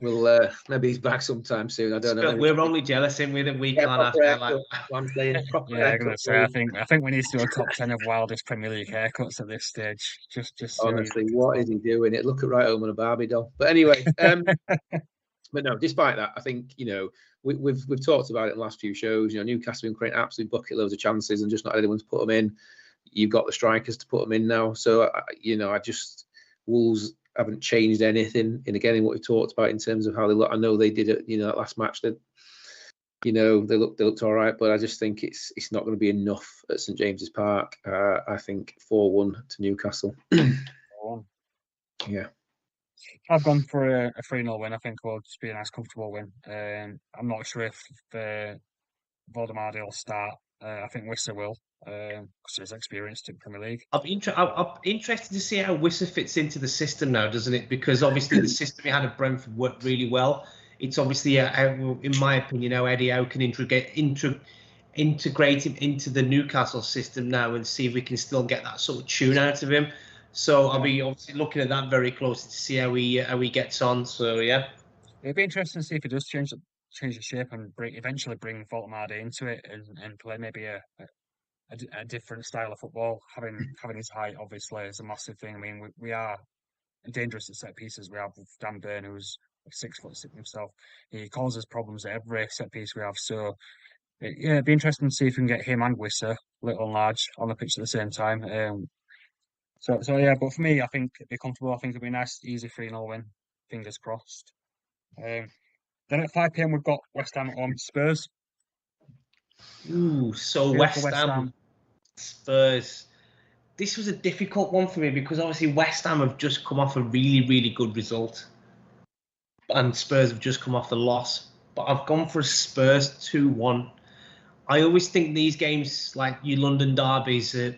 we'll maybe he's back sometime soon. I don't know. We're only jealous in that we can't have that. Like, I'm saying yeah, I'm gonna say. I think we need to do a top 10 of wildest Premier League haircuts at this stage. Just honestly, what is he doing? It look at right home on a Barbie doll. But anyway, but no. Despite that, I think we've talked about it in the last few shows. Newcastle have been creating absolute bucket loads of chances and just not had anyone to put them in. You've got the strikers to put them in now. So I just Wolves haven't changed anything. And again, in what we talked about in terms of how they look, I know they did it. That last match that they looked all right, but I just think it's not going to be enough at St James's Park. I think 4-1 to Newcastle. Yeah, I've gone for a 3-0 win. I think will just be a nice, comfortable win. I'm not sure if Voldemar will start. I think Wissa will, because he's experienced in Premier League. I'm interested to see how Wissa fits into the system now, doesn't it? Because obviously the system he had at Brentford worked really well. It's obviously, in my opinion, how Eddie Howe can integrate him into the Newcastle system now and see if we can still get that sort of tune out of him. So I'll be obviously looking at that very closely to see how he gets on. So yeah, it'd be interesting to see if he does change the shape and eventually bring Voldemar into it and play maybe a different style of football. Having his height obviously is a massive thing. I mean, we are dangerous at set pieces. We have Dan Burn, who's 6'6" himself. He causes problems at every set piece we have. So it'd be interesting to see if we can get him and Wissa, little and large, on the pitch at the same time. So yeah, but for me, I think it'd be comfortable. I think it'd be a nice, easy 3-0 win. Fingers crossed. Then at 5 PM we've got West Ham on Spurs. Ooh, so West Ham, Spurs. This was a difficult one for me because obviously West Ham have just come off a really, really good result. And Spurs have just come off the loss. But I've gone for a Spurs 2-1. I always think these games, like your London derbies at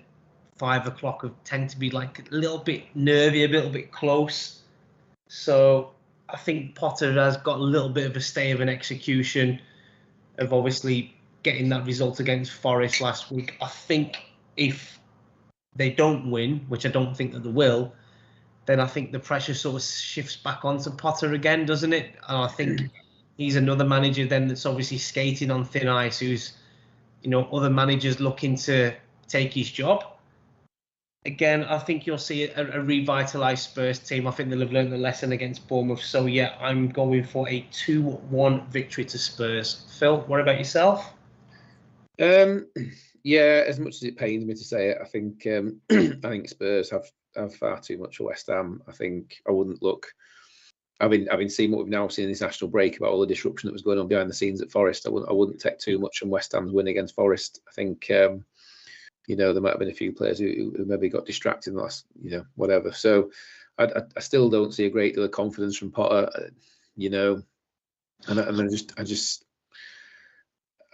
5 o'clock, tend to be like a little bit nervy, a little bit close. So I think Potter has got a little bit of a stay of an execution of obviously getting that result against Forest last week. I think if they don't win, which I don't think that they will, then I think the pressure sort of shifts back onto Potter again, doesn't it? And I think he's another manager then that's obviously skating on thin ice, who's, other managers looking to take his job. Again, I think you'll see a revitalised Spurs team. I think they'll have learned the lesson against Bournemouth. So, yeah, I'm going for a 2-1 victory to Spurs. Phil, what about yourself? Yeah, as much as it pains me to say it, I think Spurs have far too much of West Ham. I think I wouldn't look. I've been seeing what we've now seen in this national break about all the disruption that was going on behind the scenes at Forest. I wouldn't take too much from West Ham's win against Forest. I think there might have been a few players who maybe got distracted in the last, whatever. So I still don't see a great deal of confidence from Potter,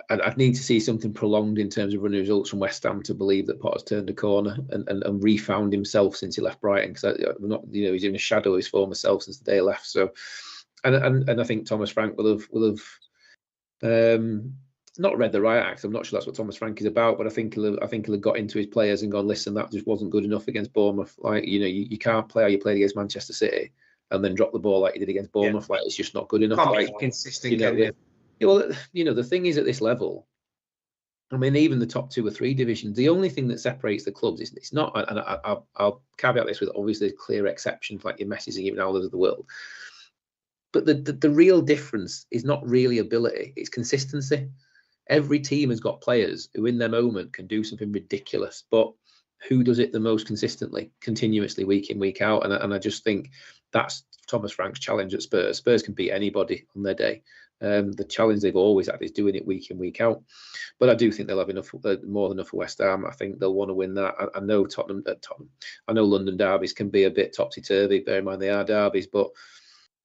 and I'd need to see something prolonged in terms of running results from West Ham to believe that Potter's turned a corner and refound himself since he left Brighton. Because he's in a shadow of his former self since the day he left. So, and I think Thomas Frank will have not read the riot act. I'm not sure that's what Thomas Frank is about, but I think he'll have got into his players and gone, listen, that just wasn't good enough against Bournemouth. Like, you can't play how you played against Manchester City and then drop the ball like you did against Bournemouth. Yeah. Like, it's just not good enough. Can't like be consistent. Well, the thing is, at this level, I mean, even the top 2 or 3 divisions, the only thing that separates the clubs is it's not, and I'll caveat this with obviously clear exceptions like your Messis and even Ronaldos of the world. But the real difference is not really ability, it's consistency. Every team has got players who in their moment can do something ridiculous, but who does it the most consistently, continuously, week in, week out? And I just think that's Thomas Frank's challenge at Spurs. Spurs can beat anybody on their day. The challenge they've always had is doing it week in, week out. But I do think they'll have enough, more than enough for West Ham. I think they'll want to win that. I know Tottenham. I know London derbies can be a bit topsy-turvy. Bear in mind they are derbies, but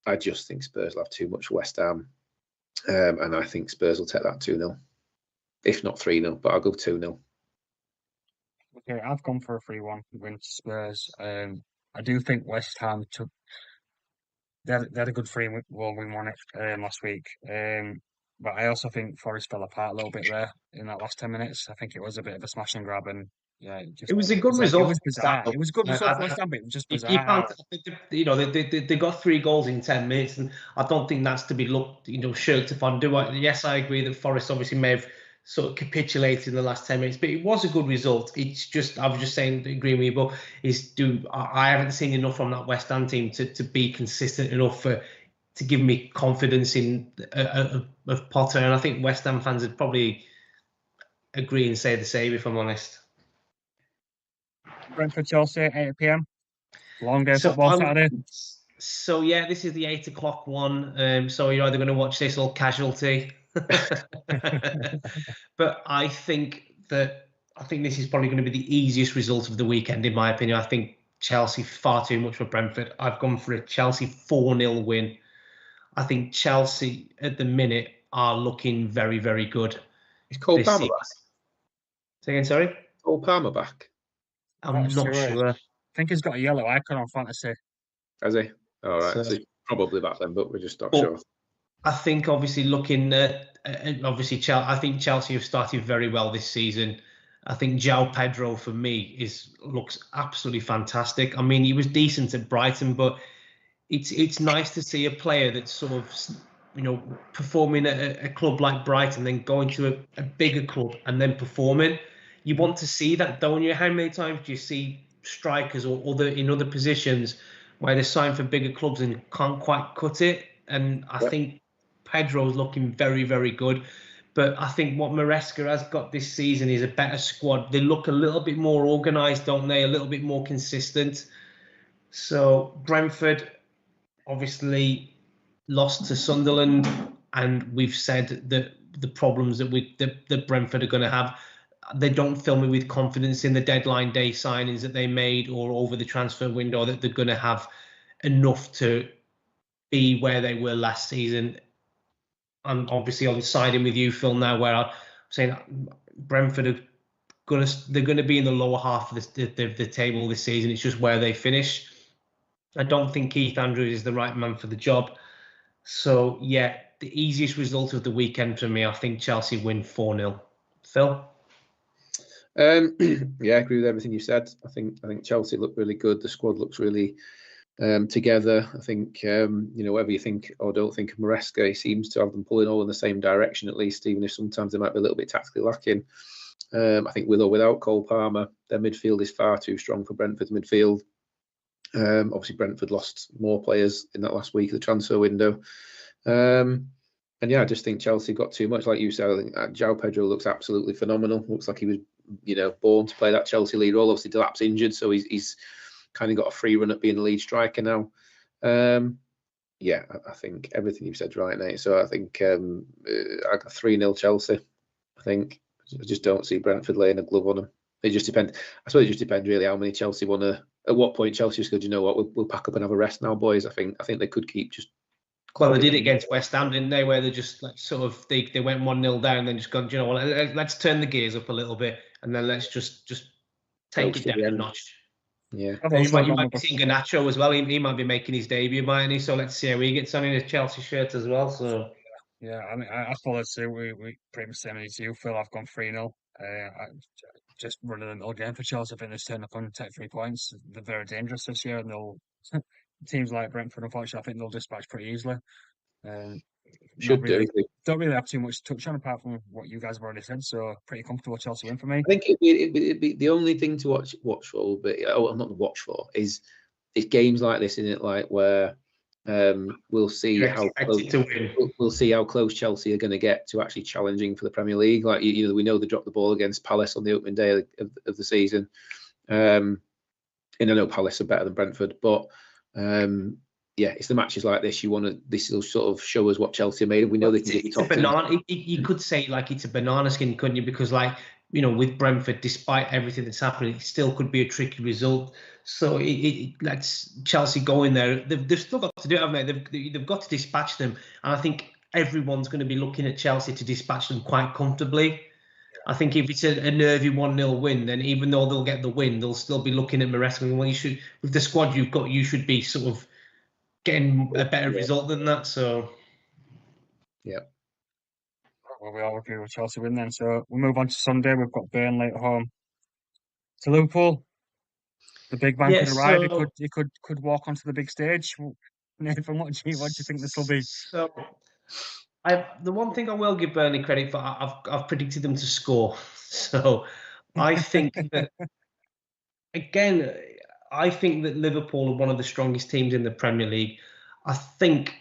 I just think Spurs will have too much for West Ham. And I think Spurs will take that 2-0. If not 3-0, but I'll go 2-0. Okay, I've gone for a 3-1 win to Spurs. I do think West Ham took. They had a good 3-1 win on it last week. But I also think Forest fell apart a little bit there in that last 10 minutes. I think it was a bit of a smash and grab, and yeah, it was a good result. It was bizarre. It was a good result for West Ham, but it was just bizarre. You can't, they got 3 goals in 10 minutes, and I don't think that's to be shirked upon. Yes, I agree that Forest obviously may have sort of capitulated in the last 10 minutes, but it was a good result. It's just, I was just saying, agreeing with you, but I haven't seen enough from that West Ham team to be consistent enough to give me confidence in of Potter, and I think West Ham fans would probably agree and say the same, if I'm honest. Brentford Chelsea, 8 p.m. Long day football Saturday. So yeah, this is the 8 o'clock one. So you're either going to watch this or Casualty. But I think this is probably going to be the easiest result of the weekend, in my opinion. I think Chelsea far too much for Brentford. I've gone for a Chelsea 4-0 win. I think Chelsea at the minute are looking very, very good. Is Cole Palmer back? Say again, sorry? Cole Palmer back? I'm not sure. I think he's got a yellow icon on fantasy. Has he? All right, so he's probably back then, but we're just not sure. I think obviously looking at I think Chelsea have started very well this season. I think João Pedro for me looks absolutely fantastic. I mean, he was decent at Brighton, but it's nice to see a player that's sort of performing at a club like Brighton, then going to a bigger club and then performing. You want to see that, don't you? How many times do you see strikers or in other positions where they're signed for bigger clubs and can't quite cut it? And I think Pedro's looking very, very good. But I think what Maresca has got this season is a better squad. They look a little bit more organised, don't they? A little bit more consistent. So Brentford obviously lost to Sunderland, and we've said that the problems that Brentford are going to have, they don't fill me with confidence in the deadline day signings that they made or over the transfer window that they're going to have enough to be where they were last season. I'm obviously siding with you, Phil, now, where I'm saying Brentford are going to be in the lower half of the table this season. It's just where they finish. I don't think Keith Andrews is the right man for the job. So yeah, the easiest result of the weekend for me, I think Chelsea win 4-0. Phil? Yeah, I agree with everything you said. I think Chelsea look really good. The squad looks really together. I think whatever you think or don't think of Maresca, he seems to have them pulling all in the same direction, at least, even if sometimes they might be a little bit tactically lacking. I think with or without Cole Palmer, their midfield is far too strong for Brentford's midfield. Obviously Brentford lost more players in that last week of the transfer window. And yeah, I just think Chelsea got too much. Like you said, I think João Pedro looks absolutely phenomenal. Looks like he was, born to play that Chelsea lead role. Obviously Delap's injured, so he's kind of got a free run at being the lead striker now. Yeah, I think everything you've said right, Nate. So I think I got 3-0 Chelsea. I think I just don't see Brentford laying a glove on them. It just depends. I suppose it just depends really how many Chelsea want to. At what point Chelsea just go, you know what, we'll pack up and have a rest now, boys. I think they could keep just. Well, they did it against West Ham, didn't they? Where they just they went 1-0 down and then just gone, you know what, let's turn the gears up a little bit and then let's just take it down a notch. Yeah. You might be seeing Garnacho as well. He might be making his debut, mightn't he? So let's see how he gets on in his Chelsea shirt as well. So yeah, I mean, I followed suit. We pretty much same as you, Phil. I've gone 3-0. Just running an old game for Chelsea. I think they've turned up and take 3 points. They're very dangerous this year, and they'll teams like Brentford, unfortunately, I think they'll dispatch pretty easily. Should do. Don't really have too much to touch on apart from what you guys have already said. So pretty comfortable Chelsea win for me. I think it'd be the only thing to watch for, but not to watch for is games like this, isn't it? Like where we'll see how close Chelsea are going to get to actually challenging for the Premier League. Like we know they dropped the ball against Palace on the opening day of the season, and I know Palace are better than Brentford, but it's the matches like this. This will sort of show us what Chelsea made. We know they can get It's a banana. You could say like it's a banana skin, couldn't you? Because like, with Brentford, despite everything that's happening, it still could be a tricky result. So it lets Chelsea go in there. They've still got to do it, haven't they? They've got to dispatch them, and I think everyone's going to be looking at Chelsea to dispatch them quite comfortably. I think if it's a nervy 1-0 win, then even though they'll get the win, they'll still be looking at Maresca and, well, you should, with the squad you've got, you should be sort of getting a better result than that. So, yeah. Well, we all agree with Chelsea win then. So we move on to Sunday. We've got Burnley at home to Liverpool. The big man could arrive. He could walk onto the big stage. Nathan, what do you think this will be? So, the one thing I will give Burnley credit for, I've predicted them to score. So, I think that again, I think that Liverpool are one of the strongest teams in the Premier League. I think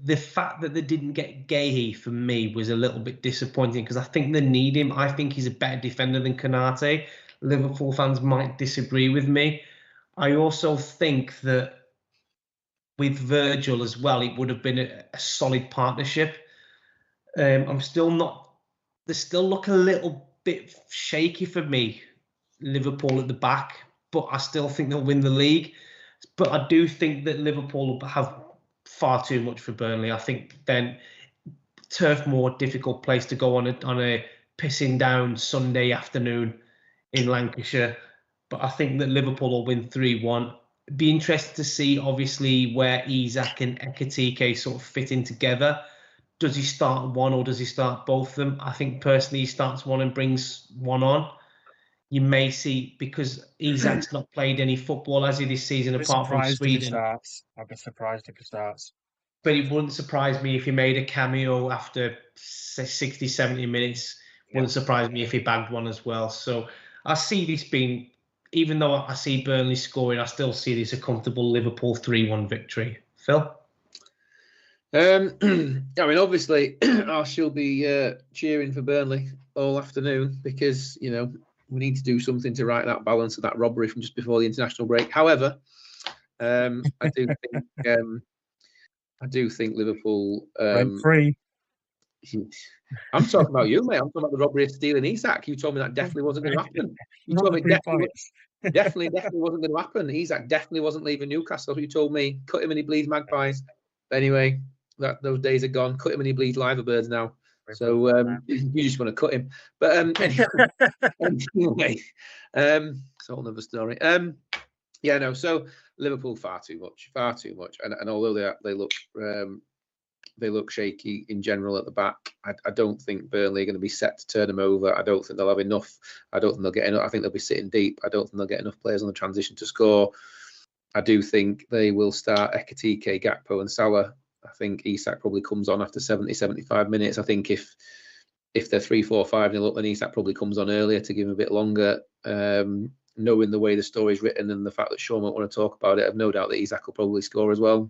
the fact that they didn't get Guehi for me was a little bit disappointing because I think they need him. I think he's a better defender than Konate. Liverpool fans might disagree with me. I also think that with Virgil as well, it would have been a solid partnership. I'm still not. They still look a little bit shaky for me, Liverpool at the back, but I still think they'll win the league. But I do think that Liverpool have far too much for Burnley. I think then Turf Moor, difficult place to go on a pissing down Sunday afternoon in Lancashire. But I think that Liverpool will win 3-1. Be interested to see, obviously, where Isak and Ekitike sort of fit in together. Does he start one or does he start both of them? I think personally he starts one and brings one on. You may see, because Isak's not played any football, has he, this season, apart from Sweden. I'd be surprised if he starts. But it wouldn't surprise me if he made a cameo after 60, 70 minutes. Wouldn't surprise me if he bagged one as well. So I see this being, even though I see Burnley scoring, I still see this a comfortable Liverpool 3-1 victory. Phil? I mean, obviously, I shall be cheering for Burnley all afternoon because, we need to do something to right that balance of that robbery from just before the international break. However, I do think Liverpool. Free. I'm talking about you, mate. I'm talking about the robbery of stealing Isak. You told me that definitely wasn't going to happen. You told me definitely wasn't going to happen. Isak definitely wasn't leaving Newcastle. You told me cut him and he bleeds Magpies. But anyway, those days are gone. Cut him and he bleeds Liverbirds now. So you just want to cut him. But anyway, it's a whole other story. So Liverpool far too much. And although they look shaky in general at the back, I don't think Burnley are going to be set to turn them over. I don't think they'll have enough. I don't think they'll get enough. I think they'll be sitting deep. I don't think they'll get enough players on the transition to score. I do think they will start Ekitike, Gakpo and Salah. I think Isak probably comes on after 70, 75 minutes. I think if they're 3-4, 5-0 up, then Isak probably comes on earlier to give him a bit longer. Knowing the way the story's written and the fact that Sean won't want to talk about it, I've no doubt that Isak will probably score as well.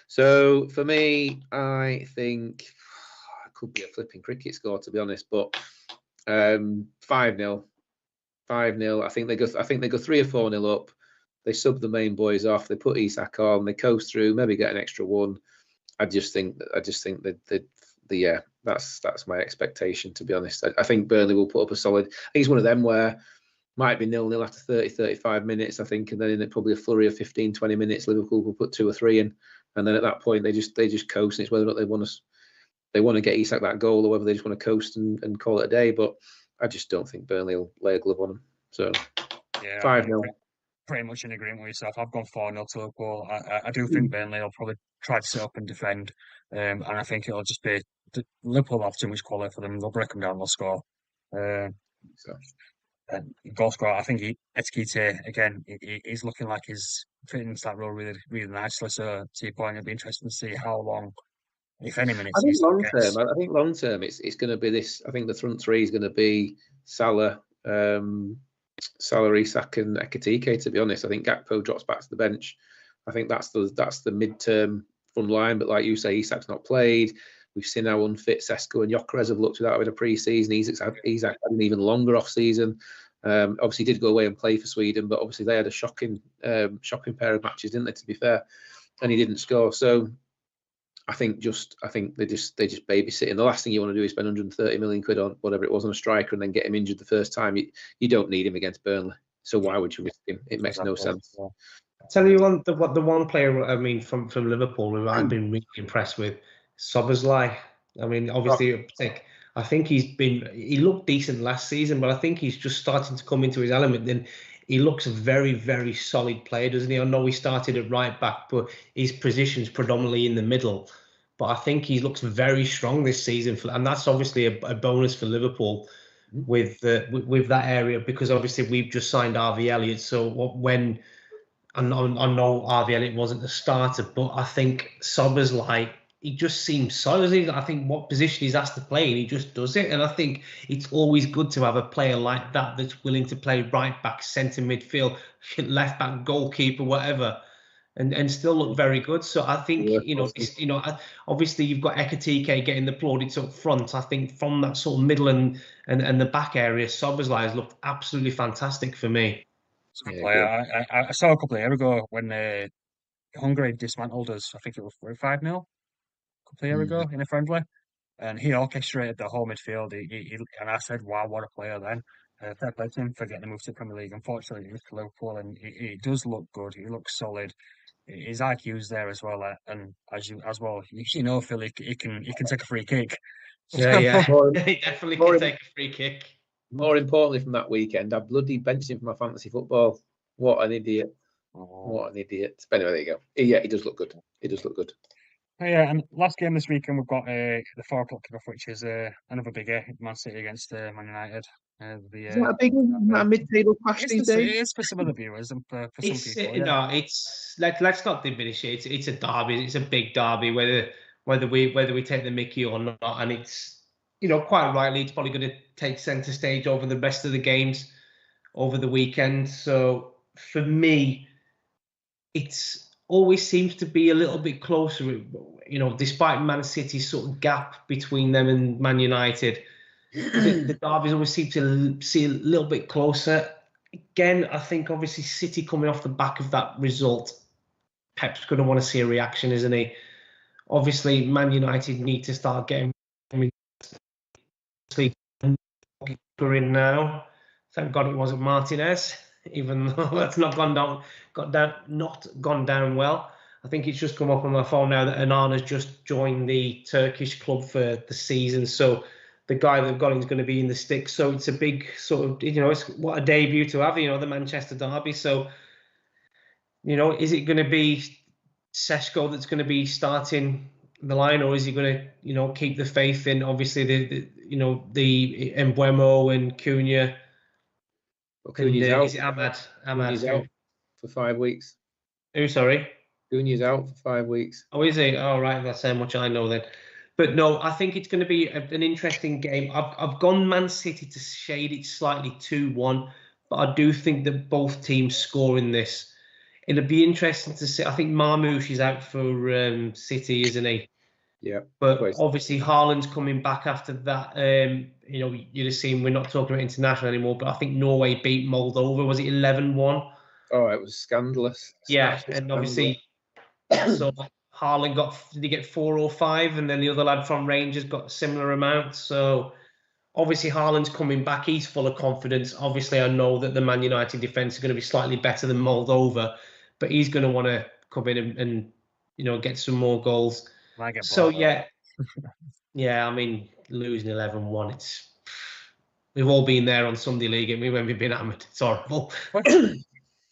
So for me, I think it could be a flipping cricket score, to be honest, but 5-0. I think they go 3 or 4-0 up. They sub the main boys off. They put Isak on. They coast through. Maybe get an extra one. I just think that that's my expectation, to be honest. I think Burnley will put up a solid. I think it's one of them where might be 0-0 after 30, 35 minutes, I think, and then in probably a flurry of 15, 20 minutes, Liverpool will put 2 or 3 in, and then at that point they just coast. And it's whether or not they want to get Isak that goal or whether they just want to coast and call it a day. But I just don't think Burnley will lay a glove on them. So 5-0. Pretty much in agreement with yourself. I've gone 4-0 to Liverpool. I do think Burnley will probably try to sit up and defend, and I think it'll just be Liverpool have too much quality for them. They'll break them down. They'll score. Goal scorer. I think Ekitike again. He's looking like he's fitting into that role really, really nicely. So to your point, it'll be interesting to see how long, if any minutes. I think long term, it's going to be this. I think the front three is going to be Salah, Isak and Ekitike, to be honest. I think Gakpo drops back to the bench. I think that's the mid-term front line. But like you say, Isak's not played. We've seen how unfit Sesko and Gyökeres have looked without having a pre-season. Isak had an even longer off-season. Obviously, he did go away and play for Sweden, but obviously they had a shocking pair of matches, didn't they? To be fair, and he didn't score. So I think they just babysitting. The last thing you want to do is spend 130 million quid on whatever it was on a striker and then get him injured the first time. You don't need him against Burnley. So why would you risk him? It makes no sense. I'll tell you the one player, I mean, from Liverpool who I've been really impressed with, Szoboszlai. I mean, obviously, I think he looked decent last season, but I think he's just starting to come into his element. And he looks a very, very solid player, doesn't he? I know he started at right back, but his position's predominantly in the middle. But I think he looks very strong this season, and that's obviously a bonus for Liverpool with that area, because obviously we've just signed Harvey Elliott. So when I know Harvey Elliott wasn't the starter, but I think Szoboszlai, he just seems solid. I think what position he's asked to play, and he just does it. And I think it's always good to have a player like that that's willing to play right back, centre midfield, left back, goalkeeper, whatever, and still look very good. So I think obviously you've got Ekitike getting the plaudits up front. I think from that sort of middle and the back area, Szoboszlai has looked absolutely fantastic for me. It's a good player. I saw a couple of years ago when Hungary dismantled us. I think it was 5-0 a couple of years ago in a friendly, and he orchestrated the whole midfield. And I said, "Wow, what a player!" Then fair play to him for getting moved to the Premier League. Unfortunately, he was to Liverpool, and he does look good. He looks solid. His IQ's there as well, and Phil, he can take a free kick. Yeah, he definitely can take a free kick. More importantly, from that weekend, I bloody benched him for my fantasy football. What an idiot! What an idiot! But anyway, there you go. Yeah, he does look good. He does look good. Yeah, and last game this weekend we've got the 4 o'clock kickoff, which is another bigger, Man City against Man United. Is that a big mid-table clash these days? It is for some of the viewers and for some people. No, let's not diminish it. It's a derby. It's a big derby. Whether we take the mickey or not, and it's quite rightly, it's probably going to take centre stage over the rest of the games over the weekend. So for me, it's always seems to be a little bit closer. Despite Man City's sort of gap between them and Man United. The derbies always seem to see a little bit closer. Again, I think obviously City coming off the back of that result, Pep's going to want to see a reaction, isn't he? Obviously, Man United need to start getting in now. Thank God it wasn't Martinez, even though that's not gone down well. I think it's just come up on my phone now that Onana's just joined the Turkish club for the season. So the guy they've got is going to be in the sticks. So it's a big sort of, it's what a debut to have, the Manchester derby. So, is it going to be Seshko that's going to be starting the line, or is he going to, keep the faith in obviously the Mbeumo and Cunha? Cunha's out. Is it Ahmad? Cunha's out for 5 weeks. Who, sorry? Cunha's out for 5 weeks. Oh, is he? Oh, right. That's how much I know then. But no, I think it's going to be an interesting game. I've gone Man City to shade it slightly 2-1, but I do think that both teams score in this. It'll be interesting to see. I think Marmoush is out for City, isn't he? Yeah. But obviously Haaland's coming back after that. You'd have seen we're not talking about international anymore, but I think Norway beat Moldova. Was it 11-1? Oh, it was scandalous. Yeah, and obviously, so Haaland did he get 4 or 5, and then the other lad from Rangers got a similar amount. So obviously Haaland's coming back. He's full of confidence. Obviously, I know that the Man United defence is going to be slightly better than Moldova, but he's going to want to come in and get some more goals. So yeah, I mean, losing 11-1, we've all been there on Sunday League, and when we've been hammered, it's horrible.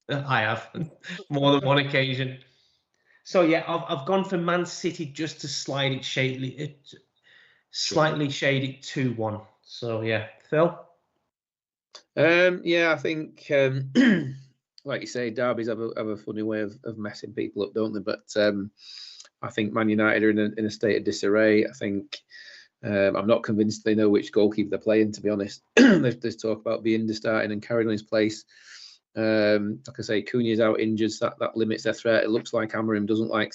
I have more than one occasion. So yeah, I've gone for Man City just to slightly shade it 2-1. So yeah, Phil. Yeah, I think like you say, derbies have a funny way of messing people up, don't they? But I think Man United are in a state of disarray. I think I'm not convinced they know which goalkeeper they're playing, to be honest. There's talk about Binder starting and carrying on his place. Like I say, Cunha's out injured, so that limits their threat. It looks like Amorim doesn't like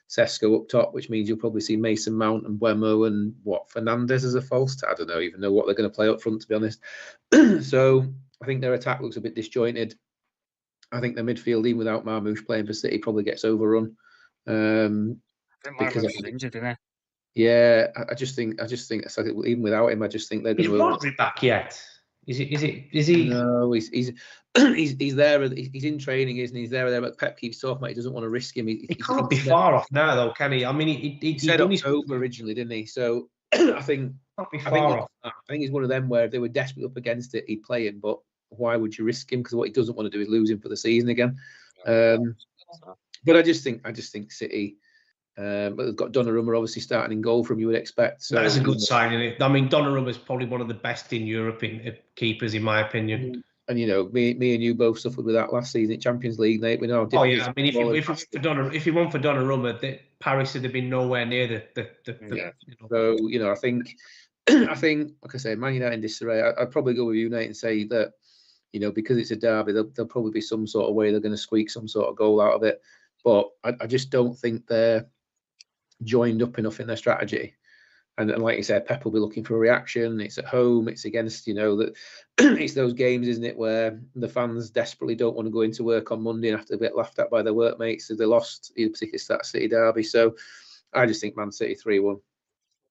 Sesko up top, which means you'll probably see Mason Mount and Buemo and Fernandes as a false. I don't even know what they're going to play up front, to be honest. So I think their attack looks a bit disjointed. I think their midfield, even without Marmoush playing for City, probably gets overrun. Because he's injured, isn't he? Yeah, I just think it's like, even without him, I just think they're going to. Is Rodri back yet? Is he? No, he's he's there. He's in training, isn't he? He's there. But Pep keeps talking about he doesn't want to risk him. He can't be far off now, though, can he? I mean, he said October originally, didn't he? So I think he's one of them where if they were desperately up against it, he'd play him. But why would you risk him? Because what he doesn't want to do is lose him for the season again. But I just think City. But they've got Donnarumma obviously starting in goal from you would expect. So that's a good sign, isn't it? I mean, Donnarumma is probably one of the best in Europe in keepers, in my opinion. And me and you both suffered with that last season at Champions League, Nate. We know. Oh yeah, I mean, if you won for Donnarumma, Paris would have been nowhere near the. So I think, like I say, Man United in disarray. I'd probably go with you, Nate, and say that because it's a derby, there'll probably be some sort of way they're going to squeak some sort of goal out of it. But I just don't think they're joined up enough in their strategy. And like you said, Pep will be looking for a reaction. It's at home. It's against, that it's those games, isn't it, where the fans desperately don't want to go into work on Monday and have to get laughed at by their workmates if they lost, particularly that City derby. So I just think Man City 3-1.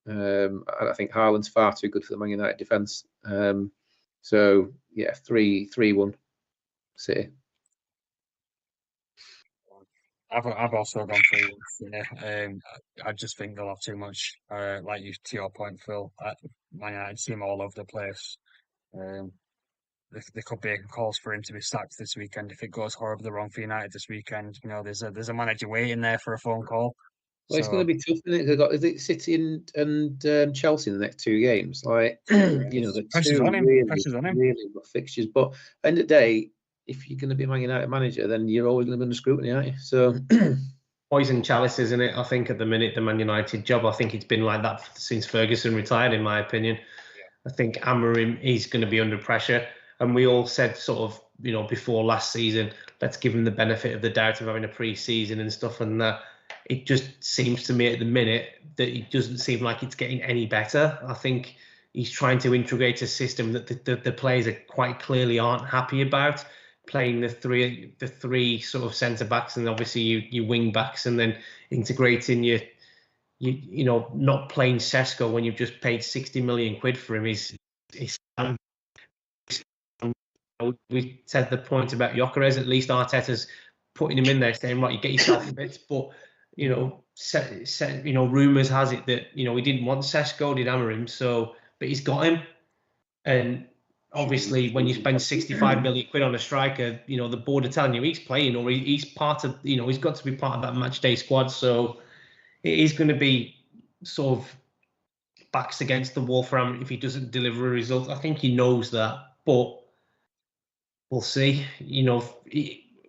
I think Haaland's far too good for the Man United defence. So yeah, 3-1 City. I've also gone through. I just think they'll have too much. Like you, to your point, Phil. Man United seem all over the place. There could be calls for him to be sacked this weekend if it goes horribly wrong for United this weekend. There's a manager waiting there for a phone call. Well, it's going to be tough, isn't it? They've got City and Chelsea in the next two games. Like the pressure's two on him. really rough fixtures. But at the end of the day, if you're going to be a Man United manager, then you're always going to be under scrutiny, aren't you? So poison chalice, isn't it? I think at the minute, the Man United job, I think it's been like that since Ferguson retired, in my opinion. Yeah. I think Amorim is going to be under pressure. And we all said sort of, before last season, let's give him the benefit of the doubt of having a pre-season and stuff. And it just seems to me at the minute that it doesn't seem like it's getting any better. I think he's trying to integrate a system that the players are quite clearly aren't happy about. Playing the three sort of centre backs and obviously you wing backs, and then integrating you not playing Sesko when you've just paid 60 million quid for him is. We said the point about Gyökeres. At least Arteta's putting him in there, saying right, you get yourself a bit. But rumours has it that we didn't want Sesko, did Amorim, but he's got him, and. Obviously, when you spend 65 million quid on a striker, the board are telling you he's playing or he's part of, he's got to be part of that match day squad. So it is going to be sort of backs against the wall for him if he doesn't deliver a result. I think he knows that, but we'll see.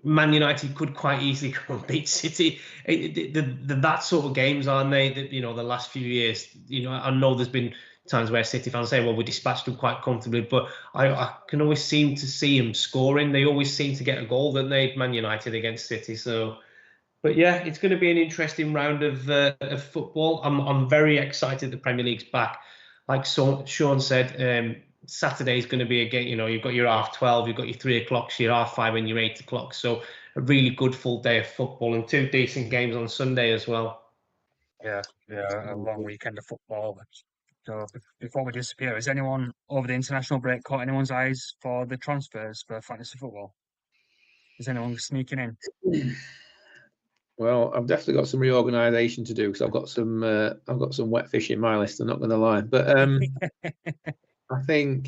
Man United could quite easily go and beat City. That sort of games, aren't they? The last few years, I know there's been times where City fans say, well, we dispatched them quite comfortably, but I can always seem to see them scoring. They always seem to get a goal, don't they, Man United against City. So, but yeah, it's going to be an interesting round of football. I'm very excited the Premier League's back. Like Sean said, Saturday is going to be a game. You've got your 12:30, you've got your 3 o'clock, your 5:30 and your 8 o'clock. So a really good full day of football and 2 decent games on Sunday as well. Yeah, a long weekend of football. So before we disappear, has anyone over the international break caught anyone's eyes for the transfers for fantasy football? Is anyone sneaking in? Well, I've definitely got some reorganisation to do because I've got some wet fish in my list. I'm not going to lie, but I think,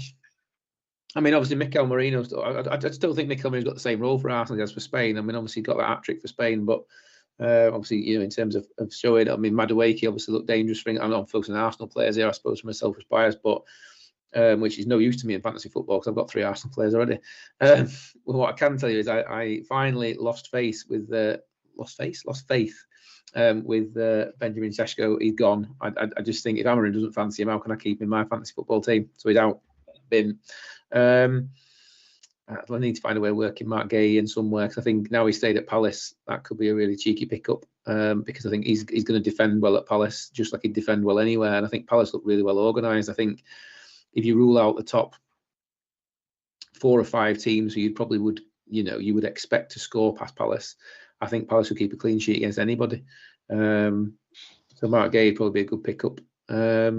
obviously Mikel Merino. I still think Mikel Merino's got the same role for Arsenal as for Spain. Obviously he got that hat-trick for Spain, but. Obviously, in terms of showing, Madueke obviously looked dangerous for. I'm not focusing on Arsenal players here, I suppose, from a selfish bias, but which is no use to me in fantasy football because I've got 3 Arsenal players already. What I can tell you is I finally lost faith with Benjamin Sesko. He's gone. I just think if Amorim doesn't fancy him, how can I keep him in my fantasy football team? So he's out. Bin. I need to find a way of working Mark Gay in somewhere, because I think now he stayed at Palace, that could be a really cheeky pickup, because I think he's going to defend well at Palace, just like he'd defend well anywhere. And I think Palace look really well organised. I think if you rule out the top 4 or 5 teams who you would expect to score past Palace, I think Palace will keep a clean sheet against anybody. So Mark Gay would probably be a good pickup. Yeah.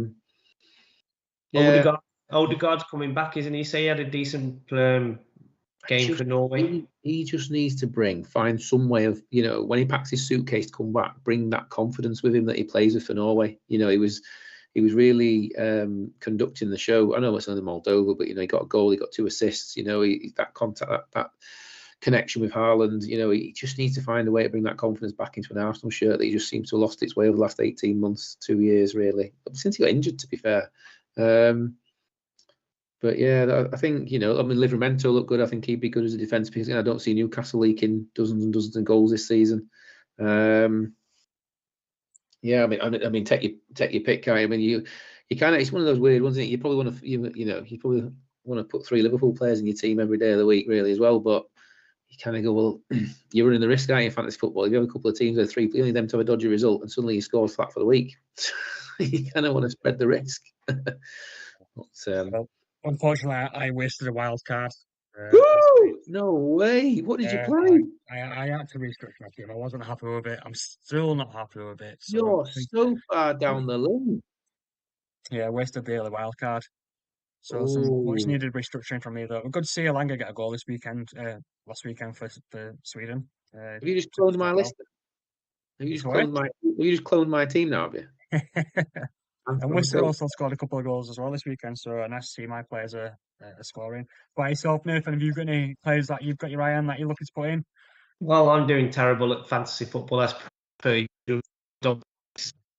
Odegaard's coming back, isn't he? Say he had a decent game for Norway. He just needs to find some way of, when he packs his suitcase to come back, bring that confidence with him that he plays with for Norway. He was really conducting the show. I know it's only Moldova, but he got a goal, he got 2 assists. That contact, that connection with Haaland. He just needs to find a way to bring that confidence back into an Arsenal shirt that he just seems to have lost its way over the last 18 months, 2 years really, since he got injured, to be fair. But yeah, I think, Livramento looked good. I think he'd be good as a defence piece. I don't see Newcastle leaking dozens and dozens of goals this season. Yeah, I mean, take your pick, Kai. I mean, you kind of, it's one of those weird ones, isn't it? You probably want to, you probably want to put 3 Liverpool players in your team every day of the week, really, as well. But you kind of go, well, you're running the risk, aren't you, in fantasy football? If you have a couple of teams with 3, you only them to have a dodgy result, and suddenly you score flat for the week. You kind of want to spread the risk. Well, unfortunately, I wasted a wild card. No way! What did you play? I had to restructure my team. I wasn't happy with it. I'm still not happy with it. So You're so far down the line. Yeah, I wasted the early wild card. So some much needed restructuring from me, though. Good to see Elanga get a goal this weekend, last weekend for Sweden. Have you just cloned my list? Have you just cloned my team now, have you? And Worcester also scored a couple of goals as well this weekend, so nice to see my players are scoring. By yourself, Nathan, have you got any players that you've got your eye on that you're looking to put in? Well, I'm doing terrible at fantasy football as per usual. Don't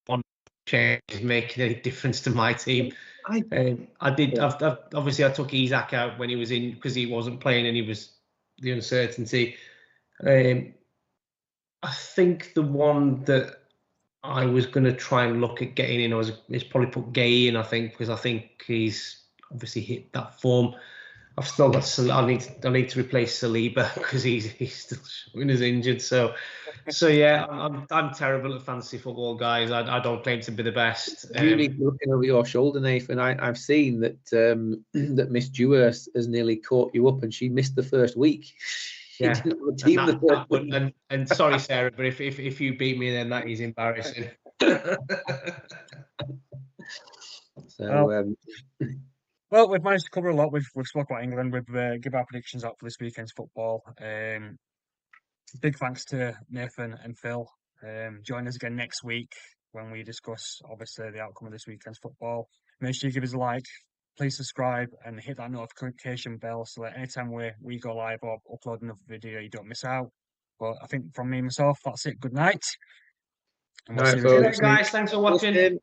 want change making any difference to my team. Obviously I took Isak out when he was in because he wasn't playing and he was the uncertainty. I think the one that I was going to try and look at getting in is probably put Gay in, I think, because I think he's obviously hit that form. I've still got I need to replace Saliba because he's still showing as injured. So yeah, I'm terrible at fantasy football, guys. I don't claim to be the best. You need to be looking over your shoulder, Nathan. I've seen that that Miss Dewhurst has nearly caught you up, and she missed the first week. Yeah, and sorry, Sarah, but if you beat me, then that is embarrassing. Well, we've managed to cover a lot. We've spoken about England. We've give our predictions out for this weekend's football. Big thanks to Nathan and Phil. Join us again next week when we discuss, obviously, the outcome of this weekend's football. Make sure you give us a like. Please subscribe and hit that notification bell so that anytime we go live or upload another video, you don't miss out. But I think from me and myself, that's it. Good night. And we'll see you next week. Guys, thanks for watching.